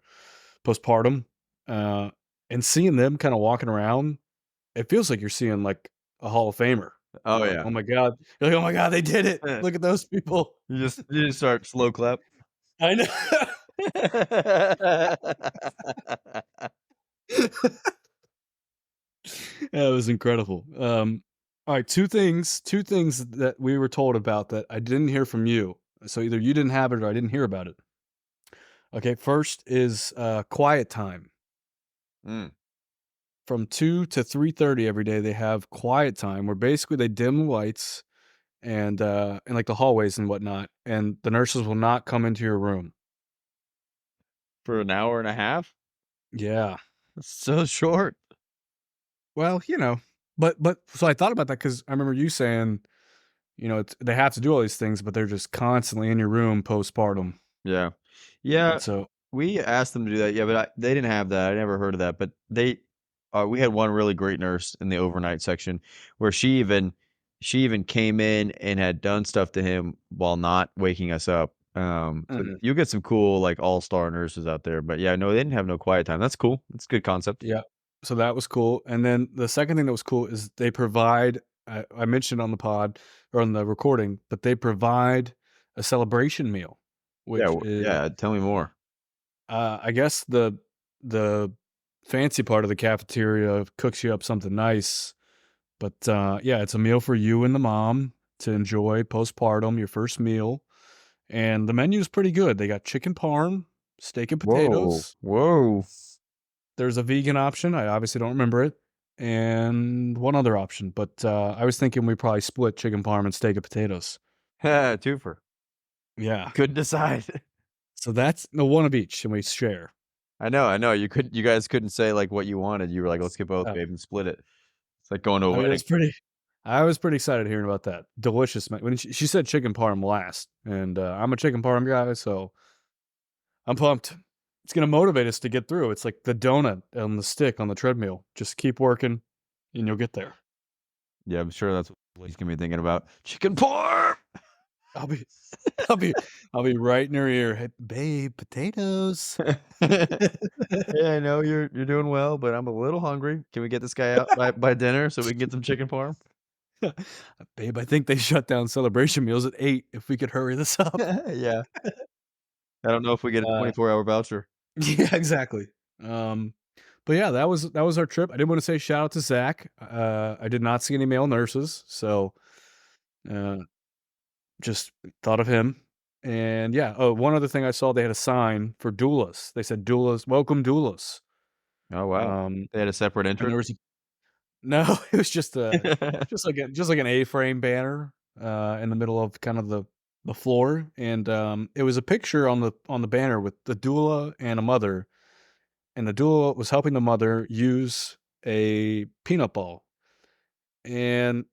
postpartum, uh, and seeing them kind of walking around, it feels like you're seeing like a Hall of Famer. Oh, You're like, yeah. oh my god, you're like, oh my god, they did it! Look at those people. You just start slow clap. I know. Yeah, it was incredible. All right, two things that we were told about that I didn't hear from you. So either you didn't have it or I didn't hear about it. Okay, first is quiet time. Mm. From 2 to 3:30 every day they have quiet time where basically they dim the lights and in like the hallways and whatnot, and the nurses will not come into your room. For an hour and a half? Yeah. That's so short. Well, but so I thought about that because I remember you saying, they have to do all these things, but they're just constantly in your room postpartum. Yeah. Yeah, So we asked them to do that, yeah, but they didn't have that. I never heard of that, but we had one really great nurse in the overnight section where she even came in and had done stuff to him while not waking us up. So Mhm. you'll get some cool, like, all-star nurses out there, but yeah, no, they didn't have no quiet time. That's cool. That's a good concept. Yeah. So that was cool. And then the second thing that was cool is they provide, I mentioned on the pod or on the recording, but they provide a celebration meal, Yeah, which is, yeah, tell me more. I guess the fancy part of the cafeteria cooks you up something nice. But yeah, it's a meal for you and the mom to enjoy postpartum, your first meal. And the menu is pretty good. They got chicken parm, steak and Whoa, potatoes. whoa. There's a vegan option. I obviously don't remember it. And one other option, but I was thinking we probably split chicken parm and steak and potatoes. Twofer. Yeah. Couldn't decide. So that's the one of each, and we share. I know. You guys couldn't say, like, what you wanted. You were like, "Let's get both, babe, and split it." It's like going to a I mean, wedding. I was pretty excited hearing about that. Delicious. When she said chicken parm last, and I'm a chicken parm guy, so I'm pumped. It's going to motivate us to get through. It's like the donut on the stick on the treadmill. Just keep working, and you'll get there. Yeah, I'm sure that's what he's gonna be thinking about. Chicken parm! I'll be, I'll be right in her ear. Hey, babe, potatoes. Yeah, I know you're doing well, but I'm a little hungry. Can we get this guy out by dinner so we can get some chicken parm? Babe, I think they shut down celebration meals at 8. If we could hurry this up. Yeah. I don't know if we get a Uh, 24-hour voucher. yeah, exactly. But yeah, that was our trip. I did want to say shout out to Zach. I did not see any male nurses, so just thought of him. And yeah, oh, one other thing I saw, they had a sign for doulas. They said doulas, welcome doulas. Oh, wow. Um, They had a separate and entrance? there was no, it was just just like an A-frame banner in the middle of kind of the floor, and it was a picture on the banner with the doula and a mother, and the doula was helping the mother use a peanut ball. And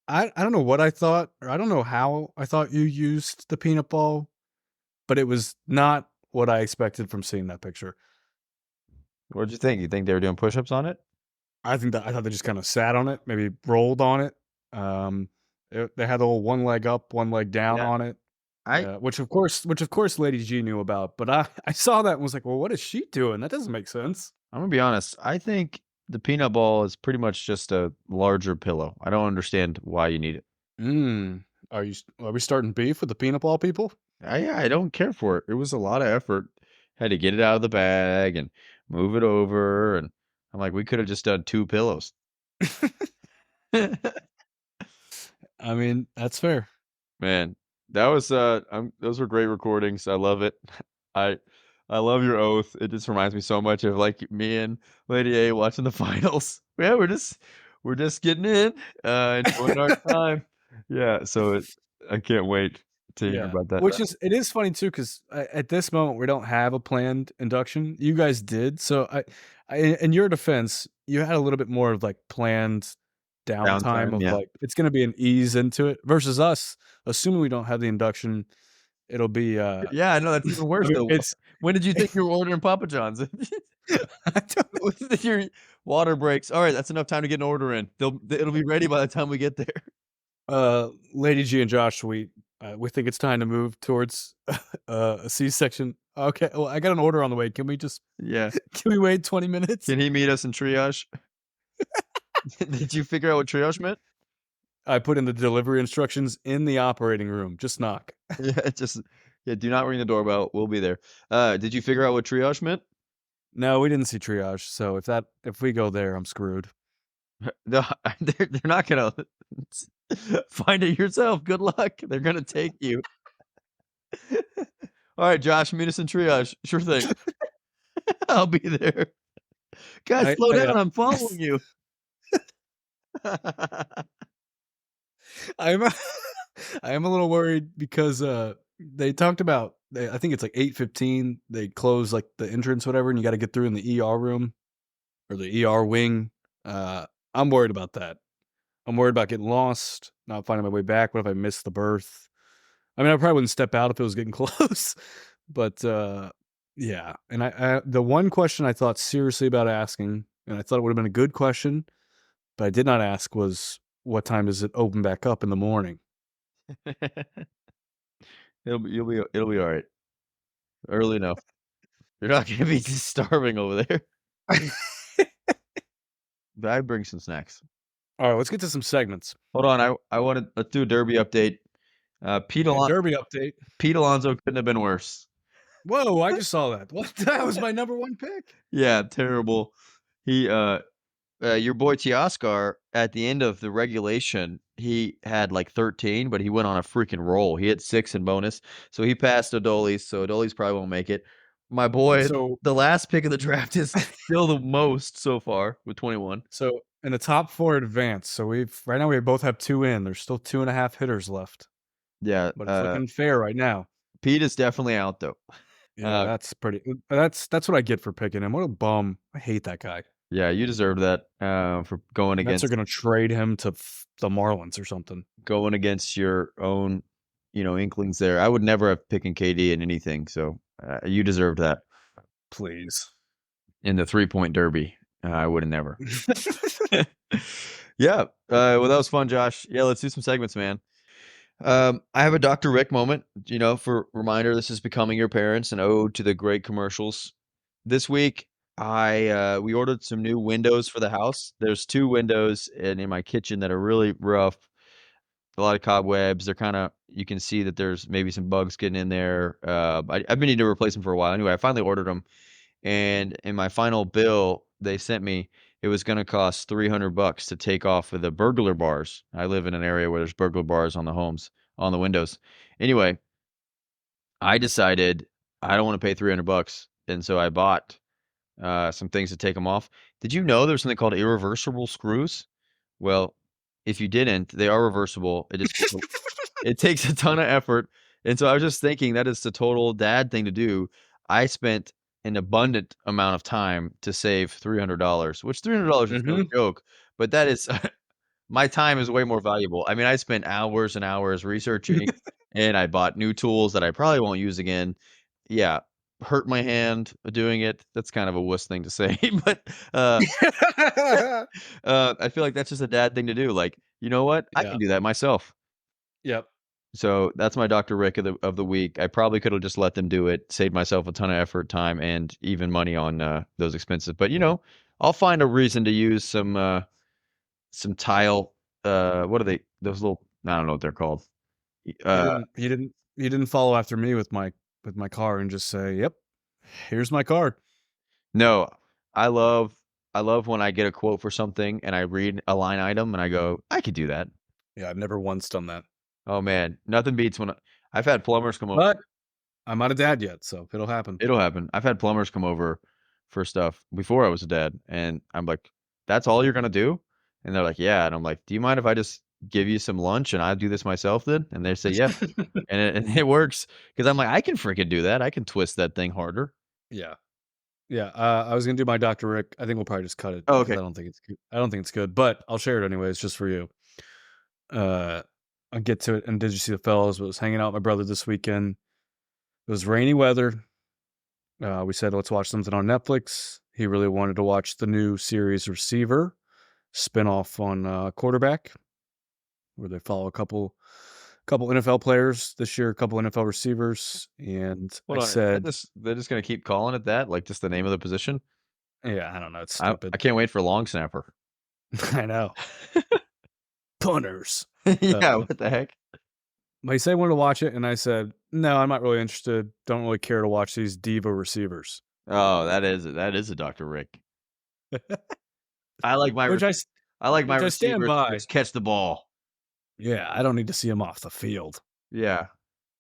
I don't know what I thought, or I don't know how I thought you used the peanut ball, but it was not what I expected from seeing that picture. What'd you think? You think they were doing push-ups on it? I thought they just kinda sat on it, maybe rolled on it. They had the whole one leg up, one leg down Yeah. on it, I which of course Lady G knew about, but I saw that and was like, "Well, what is she doing? That doesn't make sense." I'm gonna be honest, I think the peanut ball is pretty much just a larger pillow. I don't understand why you need it. Mm. Are we starting beef with the peanut ball people? I don't care for it. It was a lot of effort. Had to get it out of the bag and move it over, and I'm like, "We coulda just done 2 pillows." I mean, that's fair. Man, that was, those were great recordings. I love it. I I love your oath. It just reminds me so much of, like, me and Lady A watching the finals. Yeah, we're just getting in, enjoying our time. Yeah, so I can't wait to hear Yeah, about that. which is it is funny too, 'cause at this moment, we don't have a planned induction. You guys did, so in your defense, you had a little bit more of, like, planned downtime Downtime, of, yeah. like, it's gonna be an ease into it versus us, assuming we don't have the induction, it'll be, Yeah, I know, that's even worse, though. it's When did you think you were ordering Papa John's? I don't When did your water breaks? "Alright, that's enough time to get an order in. It'll be ready by the time we get there." Lady G and Josh, we think it's time to move towards a C-section. Okay, well, I got an order on the way. Can we just Yeah. can we wait 20 minutes? Can he meet us in triage? Did you figure out what triage meant? I put in the delivery instructions in the operating room. Just knock. Yeah, just yeah, do not ring the doorbell, we'll be there. Did you figure out what triage meant? No, we didn't see triage. So if we go there, I'm screwed. No, they're not gonna find it yourself, good luck, they're gonna take you. "Alright, Josh, meet us in triage." "Sure thing." "I'll be there." "Guys, I, slow I, down, I'm following you." I'm I am a little worried because they talked about I think it's like 8:15. They close like the entrance, whatever, and you got to get through in the ER room or the ER wing. I'm worried about that. I'm worried about getting lost, not finding my way back. What if I miss the birth? I mean, I probably wouldn't step out if it was getting close, but yeah. And the one question I thought seriously about asking, and I thought it would have been a good question, but I did not ask was what time does it open back up in the morning? It'll be alright. Early enough. You're not gonna be starving over there. But I'd bring some snacks. All right, let's get to some segments. Hold on, let's do a derby update. Pete Okay, Alon Derby update. Pete Alonso couldn't have been worse. Whoa, I just saw that. What? That was my number one pick. Yeah, terrible. He, your boy Teoscar, at the end of the regulation, he had, like, 13, but he went on a freaking roll. He hit 6 in bonus, so he passed Adolis, so Adolis probably won't make it. My boy, So, the last pick of the draft is still the most so far with 21. so in the top four advance. So right now we both have two in. There's still 2.5 hitters left, Yeah, but it's looking fair right now. Pete is definitely out, though. Yeah, that's pretty. That's what I get for picking him. What a bum! I hate that guy. Yeah, you deserve that, for going Mets against are gonna trade him to the Marlins or something. your own, inklings there. I would never have picking KD in anything, so, you deserved that. Please. In the 3-point derby, I would have never. Yeah, well, that was fun, Josh. Yeah, let's do some segments, man. I have a Dr. Rick moment, for reminder, this is Becoming Your Parents, an ode to the great commercials. This week, we ordered some new windows for the house. There's 2 windows in my kitchen that are really rough, a lot of cobwebs. They're kinda you can see that there's maybe some bugs getting in there. I've been needing to replace them for a while. Anyway, I finally ordered them, and in my final bill they sent me, it was gonna cost $300 to take off of the burglar bars. I live in an area where there's burglar bars on the windows. Anyway, I decided I don't want to pay $300, and so I bought some things to take them off. Did you know there's something called irreversible screws? Well, if you didn't, they are reversible. It takes a ton of effort, and so I was just thinking that is the total dad thing to do. I spent an abundant amount of time to save $300, which $300 is no Mhm. joke, but that is my time is way more valuable. I mean, I spent hours and hours researching, and I bought new tools that I probably won't use again. Yeah, hurt my hand doing it. That's kind of a wuss thing to say, but, I feel like that's just a dad thing to do, like, "You know what? I Yeah. can do that myself." Yep. So, that's my Dr. Rick of the week. I probably coulda just let them do it, saved myself a ton of effort, time, and even money on, those expenses, but, I'll find a reason to use some tile, what are they? Those little I don't know what they're called. Y He didn't follow after me with my car and just say, "Yep, here's my card." No, I love I love when I get a quote for something and I read a line item and I go, "I could do that." Yeah, I've never once done that. Oh, man, nothing beats when I've had plumbers come over. But I'm not a dad yet, so it'll happen. It'll happen. I've had plumbers come over for stuff before I was a dad, and I'm like, "That's all you're gonna do?" And they're like, "Yeah," and I'm like, "Do you mind if I just give you some lunch and I do this myself then?" And they say, "Yeah." And it works because 'cause I'm like, "I can freaking do that. I can twist that thing harder." Yeah. Yeah, I was gonna do my Dr. Rick. I think we'll probably just cut it Oh, because okay. I don't think it's good, but I'll share it anyways just for you. Uh, I'll get to it. And did you see the fellows? I was hanging out with my brother this weekend. It was rainy weather. We said, let's watch something on Netflix. He really wanted to watch the new series Receiver, spinoff on quarterback, where they follow a couple NFL players this year, a couple NFL receivers. And I Hold on, said, they're just gonna keep calling it that? Like, just the name of the position? yeah, I don't know, it's I stupid. can't wait for long snapper. I know. Punters. Yeah, Uh, what the heck? but he said he wanted to watch it, and I said, no, I'm not really interested. Don't really care to watch these diva receivers. Oh, that is a Dr. Rick. I like my Which rec I s- I like my which I stand receivers to by. just catch the ball. Yeah, I don't need to see him off the field. Yeah.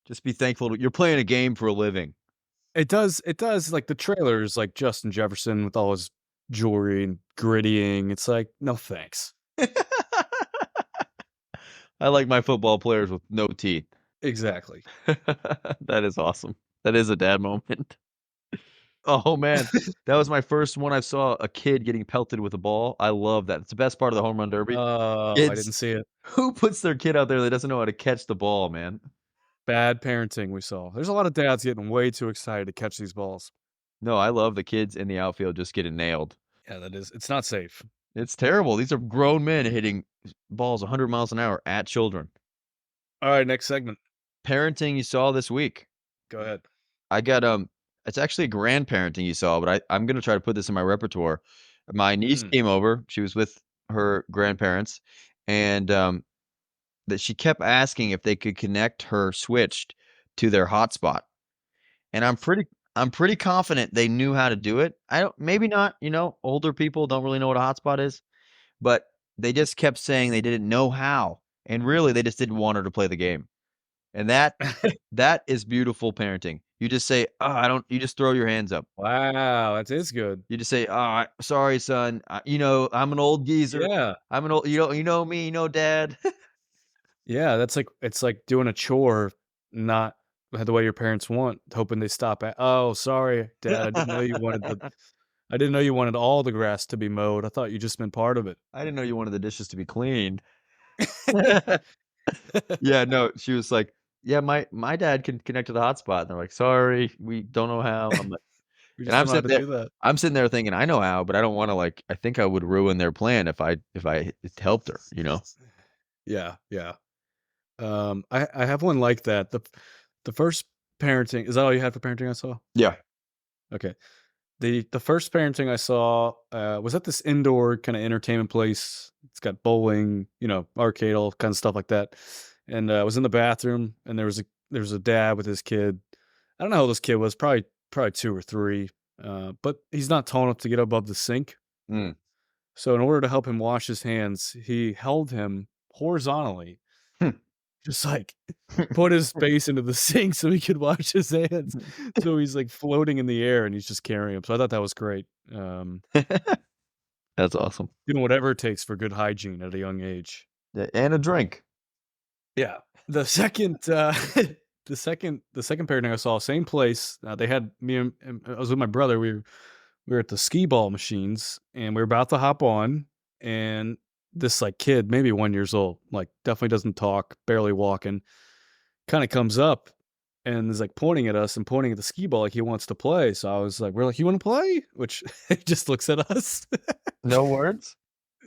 Just be thankful you're playing a game for a living. It does, like, the trailers, like Justin Jefferson with all his jewelry and grittying. It's like, no thanks. I like my football players with no teeth. Exactly. That is awesome. That is a dad moment. Oh, man. That was my first one I saw a kid getting pelted with a ball. I love that. It's the best part of the home run derby. Oh, I didn't Kids see it. who puts their kid out there that doesn't know how to catch the ball, man? Bad parenting we saw. There's a lot of dads getting way too excited to catch these balls. No, I love the kids in the outfield just getting nailed. Yeah, it's not safe. It's terrible. These are grown men hitting balls 100 miles an hour at children. All right, next segment. Parenting you saw this week. Go ahead. I got, it's actually grandparenting you saw, but I'm gonna try to put this in my repertoire. My niece Mm. came over, she was with her grandparents, and, that she kept asking if they could connect her switch to their hotspot, and I'm pretty confident they knew how to do it. I don't maybe not, older people don't really know what a hotspot is, but they just kept saying they didn't know how, and really, they just didn't want her to play the game, and that is beautiful parenting. You just say, "Oh, I don't," you just throw your hands up. Wow, that is good. You just say, "Oh, sorry, son. I'm an old geezer. Yeah. I'm an old you know me, dad." Yeah, it's like doing a chore, not the way your parents want, hoping they stop at, "Oh, sorry, dad, I didn't know you wanted all the grass to be mowed. I thought you just meant part of it." I didn't know you wanted the dishes to be cleaned. Yeah, no, she was like, "Yeah, my dad can connect to the hotspot." And they're like, "Sorry, we don't know how." I'm like We and just don't know how to do that. I'm sitting there thinking, "I know how, but I don't wanna, like I think I would ruin their plan if I helped her, you know?" Yeah, yeah. I have one like that. The first parenting, is that all you had for parenting I saw? Yeah. Okay. The first parenting I saw, was at this indoor kinda entertainment place. It's got bowling, arcade, all kinds of stuff like that, and, I was in the bathroom, and there was a dad with his kid. I don't know how old this kid was, probably 2 or 3, but he's not tall enough to get above the sink. Mm. So in order to help him wash his hands, he held him horizontally Hmm. just like put his face into the sink so he could wash his hands. So he's like floating in the air and he's just carrying him. So I thought that was great. That's awesome. Doing whatever it takes for good hygiene at a young age. Yeah, and a drink. Yeah. The second, the second parenting I saw, same place. They had me and I was with my brother. We were at the skee ball machines and we were about to hop on, and this like kid, maybe 1 years old, like definitely doesn't talk, barely walking, kind of comes up and is like pointing at us and pointing at the skee ball like he wants to play. So I was like, we're like, you want to play? Which he just looks at us. No words?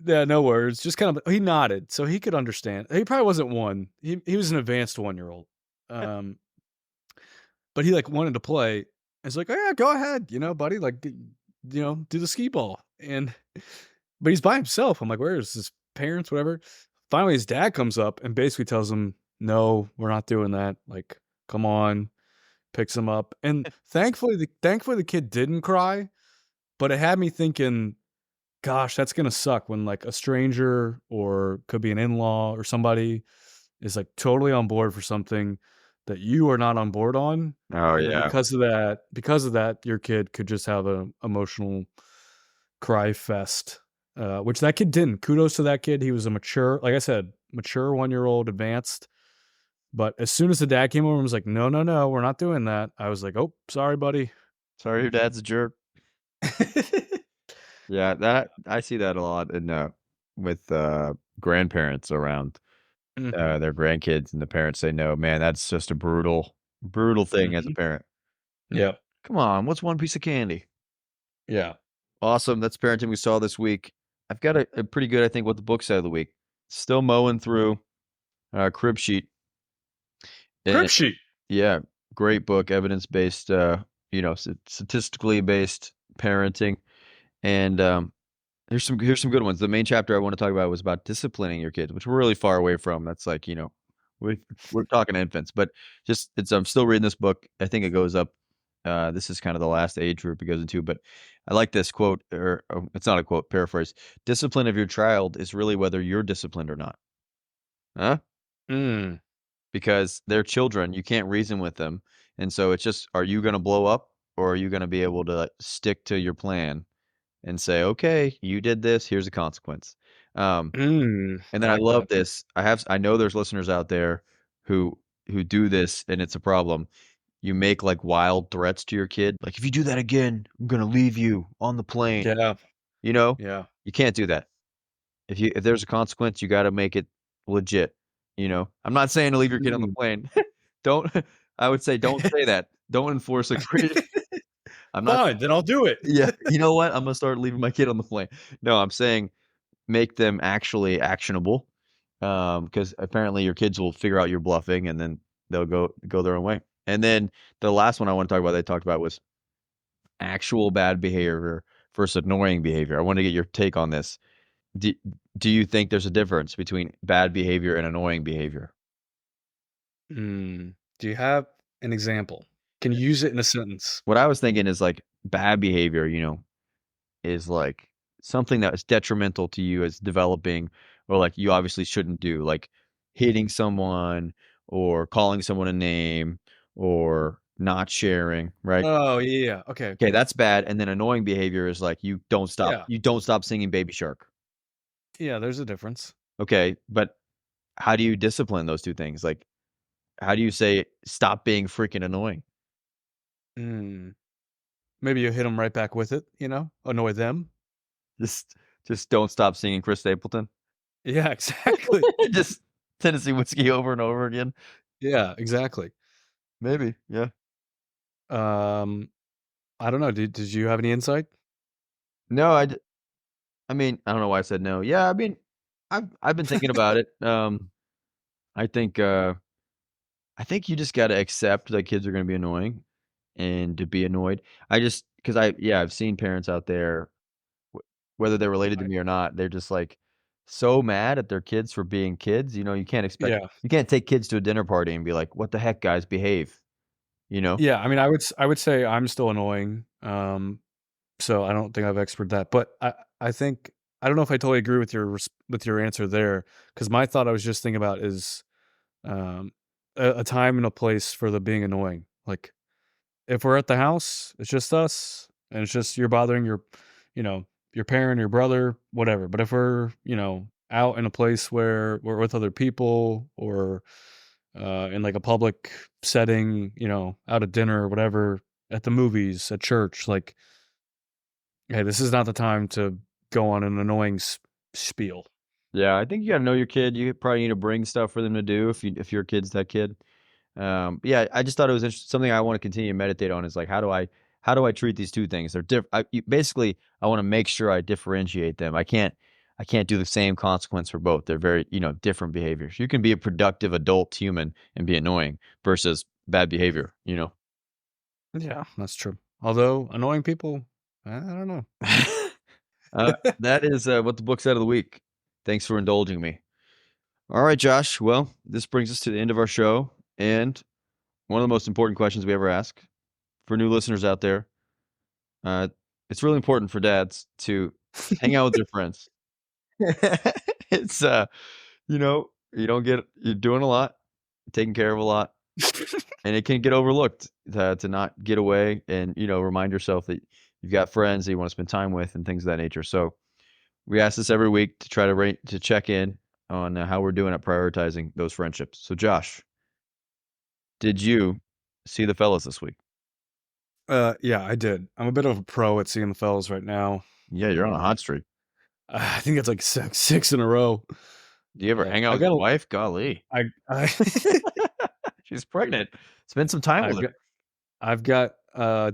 Yeah, no words. Just kind of he nodded, so he could understand. He probably wasn't one. He was an advanced 1-year-old. Um, but he like wanted to play. I was like, "Oh yeah, go ahead, buddy. Like, do the skee ball." And but he's by himself. I'm like, "Where is his parents? Whatever." Finally, his dad comes up and basically tells him, "No, we're not doing that. Like, come on." Picks him up, and thankfully the kid didn't cry, but it had me thinking, gosh, that's gonna suck when, like, a stranger or could be an in-law or somebody is, like, totally on board for something that you are not on board on, Oh, and then yeah. because of that, your kid could just have a emotional cry fest, which that kid didn't. Kudos to that kid. He was a mature, like I said, mature 1-year-old, advanced, but as soon as the dad came over and was like, "No, no, no, we're not doing that," I was like, "Oh, sorry, buddy." Sorry your dad's a jerk. Yeah, that I see that a lot in, with, grandparents around, Mhm, their grandkids, and the parents say no. Man, that's just a brutal, brutal thing as a mhm. parent. Yep. "Come on, what's one piece of candy?" Yeah. Awesome, that's parenting we saw this week. I've got a pretty good, I think, what the book said of the week. Still mowing through, Crib Sheet. Crib And sheet. yeah, great book, evidence-based, statistically based parenting, and, here's some good ones. The main chapter I wanna talk about was about disciplining your kids, which we're really far away from. That's like, we we're talking infants, but just I'm still reading this book. I think it goes up, this is kind of the last age group it goes into, but I like this quote, or, it's not a quote, paraphrase. "Discipline of your child is really whether you're disciplined or not." Huh? Mm. Because they're children, you can't reason with them, and so it's just, are you gonna blow up, or are you gonna be able to stick to your plan and say, "Okay, you did this, here's a consequence." Um, Mm, and I then I like love that. this. I know there's listeners out there who do this, and it's a problem. You make, like, wild threats to your kid, like, "If you do that again, I'm gonna leave you on the plane." Yeah, You know? yeah. You can't do that. If there's a consequence, you gotta make it legit, you know? I'm not saying to leave your kid on the Mm. plane. Don't I would say don't say that. Don't enforce a great I'm not Fine, then I'll do it. Yeah, you know what? I'm gonna start leaving my kid on the plane. No, I'm saying make them actually actionable, because apparently your kids will figure out you're bluffing, and then they'll go their own way. And then the last one I wanna talk about they talked about was actual bad behavior versus annoying behavior. I wanna get your take on this. Do do you think there's a difference between bad behavior and annoying behavior? Mm. Do you have an example? Can you use it in a sentence? What I was thinking is, like, bad behavior, is, like, something that is detrimental to you as developing, or, like, you obviously shouldn't do, like hitting someone, or calling someone a name, or not sharing, right? Oh, yeah, okay, Okay, okay. that's bad, and then annoying behavior is, like, Yeah, you don't stop singing Baby Shark. yeah, there's a difference. Okay, but how do you discipline those 2 things? Like, how do you say, "Stop being freaking annoying"? Mm. Maybe you hit them right back with it, annoy them. Just just don't stop singing Chris Stapleton. Yeah, exactly. Just Tennessee Whiskey over and over again. Yeah, exactly. Maybe, yeah. Um, I don't know, did you have any insight? No, I mean, I don't know why I said no. Yeah, I mean, I've been thinking about it. I think, I think you just gotta accept that kids are gonna be annoying and to be annoyed. I just 'cause I've seen parents out there, whether they're related to I me or not, they're just, like, so mad at their kids for being kids, Yeah. you can't take kids to a dinner party and be like, "What the heck, guys, behave," you know? Yeah, I mean, I would say I'm still annoying, so I don't think I've expert that, but I think I don't know if I totally agree with your answer there, because my thought I was just thinking about is, um, a time and a place for the being annoying. Like if we're at the house, it's just us, and it's just you're bothering you know, your parent, your brother, whatever. But if we're, out in a place where we're with other people or in like a public setting, out at dinner or whatever, at the movies, at church, like, hey, this is not the time to go on an annoying spiel. Yeah, I think you gotta know your kid. You probably need to bring stuff for them to do if your kid's that kid. But yeah, I just thought it was something I want to continue to meditate on is like how do I treat these two things? They're basically I want to make sure I differentiate them. I can't do the same consequence for both. They're very, different behaviors. You can be a productive adult human and be annoying versus bad behavior. Yeah, that's true. Although annoying people, I don't know. That is what the book said of the week. Thanks for indulging me. All right, Josh. Well, this brings us to the end of our show. And one of the most important questions we ever ask for new listeners out there. It's really important for dads to hang out with their friends. It's you're doing a lot, taking care of a lot, and it can get overlooked to not get away and remind yourself that you've got friends that you want to spend time with and things of that nature. So we ask this every week to try to check in on how we're doing at prioritizing those friendships. So Josh, did you see the fellas this week? Yeah, I did. I'm a bit of a pro at seeing the fellas right now. Yeah, you're on a hot streak. I think it's like six in a row. Do you ever hang out I with got your a- wife? Golly, I she's pregnant. Spend some time with her. I've got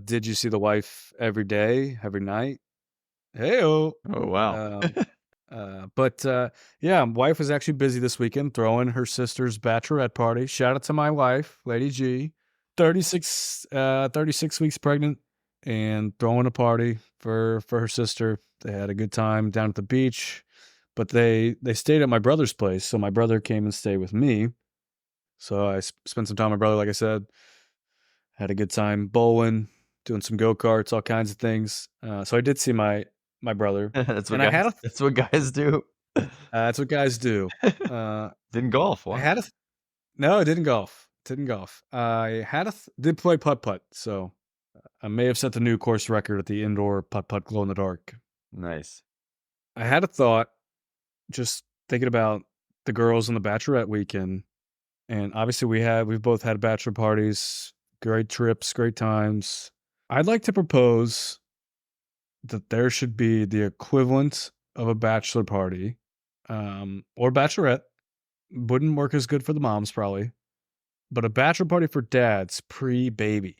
did you see the wife every day, every night? Heyo. Oh wow. But yeah, my wife was actually busy this weekend throwing her sister's bachelorette party. Shout out to my wife, Lady G. 36 weeks pregnant and throwing a party for her sister. They had a good time down at the beach, but they stayed at my brother's place. So my brother came and stayed with me. So I spent some time with my brother, like I said. Had a good time bowling, doing some go-karts, all kinds of things. So I did see my brother. That's what And I guys. had That's what guys do. that's what guys do. Didn't golf. I Wow. had no, I didn't golf. I had did play putt-putt, so I may have set the new course record at the indoor putt-putt glow in the dark. Nice. I had a thought just thinking about the girls on the bachelorette weekend, and obviously we've both had bachelor parties, great trips, great times. I'd like to propose that there should be the equivalent of a bachelor party, or bachelorette. Wouldn't work as good for the moms probably, but a bachelor party for dads pre-baby.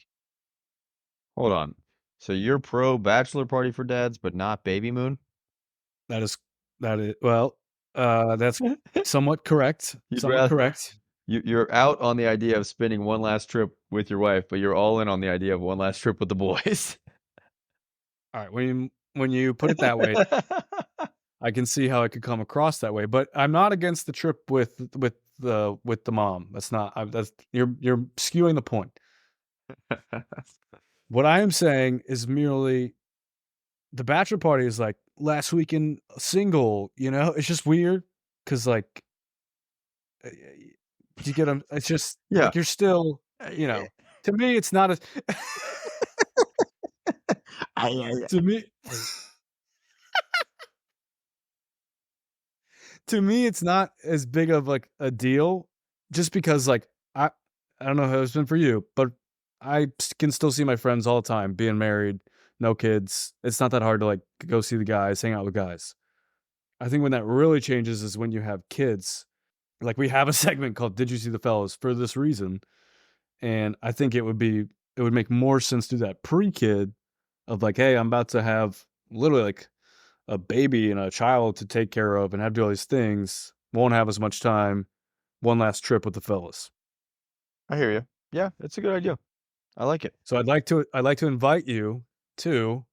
Hold on. So you're pro bachelor party for dads, but not baby moon? That is well, that's somewhat correct. You'd Somewhat rather- correct. You're out on the idea of spending one last trip with your wife, but you're all in on the idea of one last trip with the boys. All right, when you put it that way, I can see how it could come across that way. But I'm not against the trip with the mom. That's not. That's you're skewing the point. What I am saying is merely the bachelor party is like last weekend single. It's just weird because like you get them. It's just Yeah. like you're still. To me, it's not as. To me. To me, it's not as big of like a deal just because like I don't know how it's been for you, but I can still see my friends all the time being married, no kids. It's not that hard to like go see the guys, hang out with guys. I think when that really changes is when you have kids. Like we have a segment called Did You See the Fellas for this reason. And I think it would make more sense to do that pre-kid of like, hey, I'm about to have literally like a baby and a child to take care of and have to do all these things, won't have as much time. One last trip with the fellas. I hear you. Yeah, it's a good idea. I like it. So I'd like to invite you to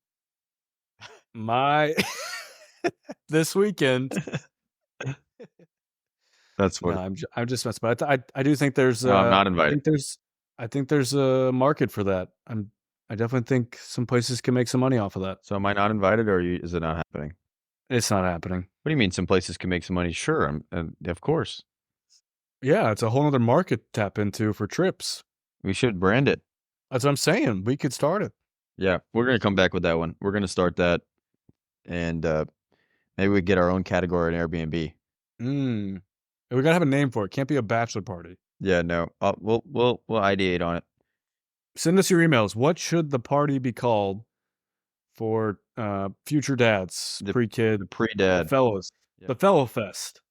my this weekend. That's No, what. I'm just messing. But I do think there's. No, I'm not I invited. think there's a market for that. I definitely think some places can make some money off of that. So am I not invited, or is it not happening? It's not happening. What do you mean? Some places can make some money? Sure, of course. Yeah, it's a whole other market to tap into for trips. We should brand it. That's what I'm saying. We could start it. Yeah, we're gonna come back with that one. We're gonna start that, and maybe we get our own category on Airbnb. We gotta have a name for it. Can't be a bachelor party. Yeah, no, we'll ideate on it. Send us your emails. What should the party be called for future dads, The pre-kid, pre-dad. fellows, Yeah. the Fellow Fest?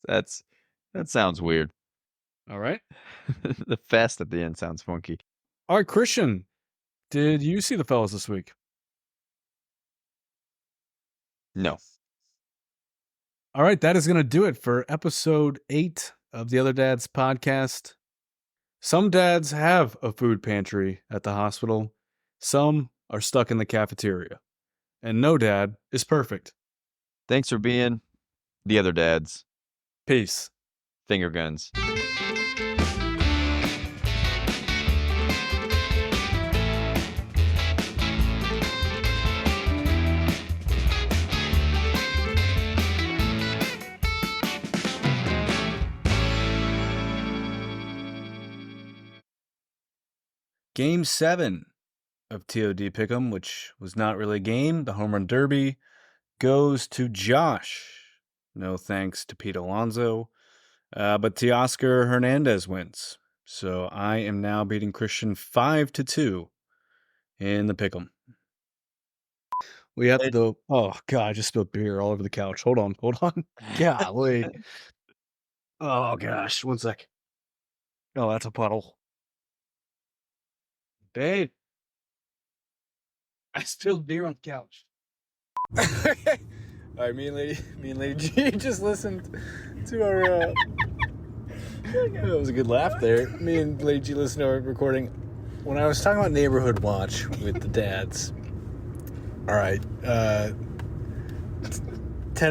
That sounds weird. All right. The fest at the end sounds funky. All right, Christian, did you see the fellows this week? No. All right, that is going to do it for episode 8 of the Other Dads podcast. Some dads have a food pantry at the hospital. Some are stuck in the cafeteria. And no dad is perfect. Thanks for being the other dads. Peace. Finger guns. Game 7 of TOD Pick'em, which was not really a game, the Home Run Derby, goes to Josh. No thanks to Pete Alonso, but Teoscar Hernandez wins. So I am now beating Christian 5-2 in the Pick'em. We have the... Oh, God, I just spilled beer all over the couch. Hold on. Golly. Oh, gosh. 1 sec. Oh, that's a puddle. Babe. I spilled beer on the couch. All right, me and Lady G just listened to our... That was a good laugh there. Me and Lady G listened to our recording. When I was talking about Neighborhood Watch with the dads, all right, 10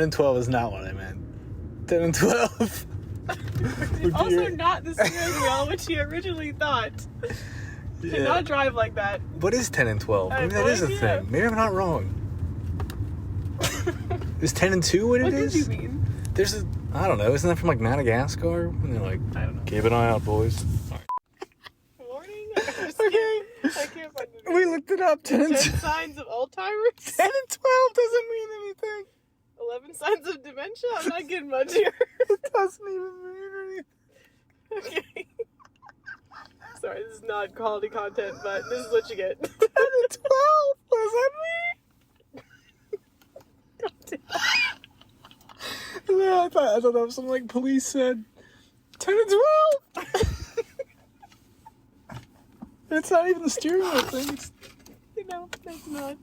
and 12 is not what I meant. 10 and 12 would be Also not the steering wheel, which he originally thought. Yeah. Cannot drive like that. What is 10 and 12? I have Maybe that no is a idea. thing. Maybe I'm not wrong. Is 10 and 2 what it What did is? you mean? There's a... I don't know. Isn't that from, like, Madagascar? And they're like, I don't know. keep an eye out, boys. Warning? I just Okay. can't find it. We looked it up. 10 and 10 2. signs of Alzheimer's? 10 and 12 doesn't mean anything. 11 signs of dementia? I'm not getting much here. It doesn't even mean anything. Okay. Sorry, this is not quality content, but this is what you get. 10 and 12? What does that mean? Yeah, I thought that was something like police said. 10 and 12? It's not even the steering wheel thing. It's... No, that's not.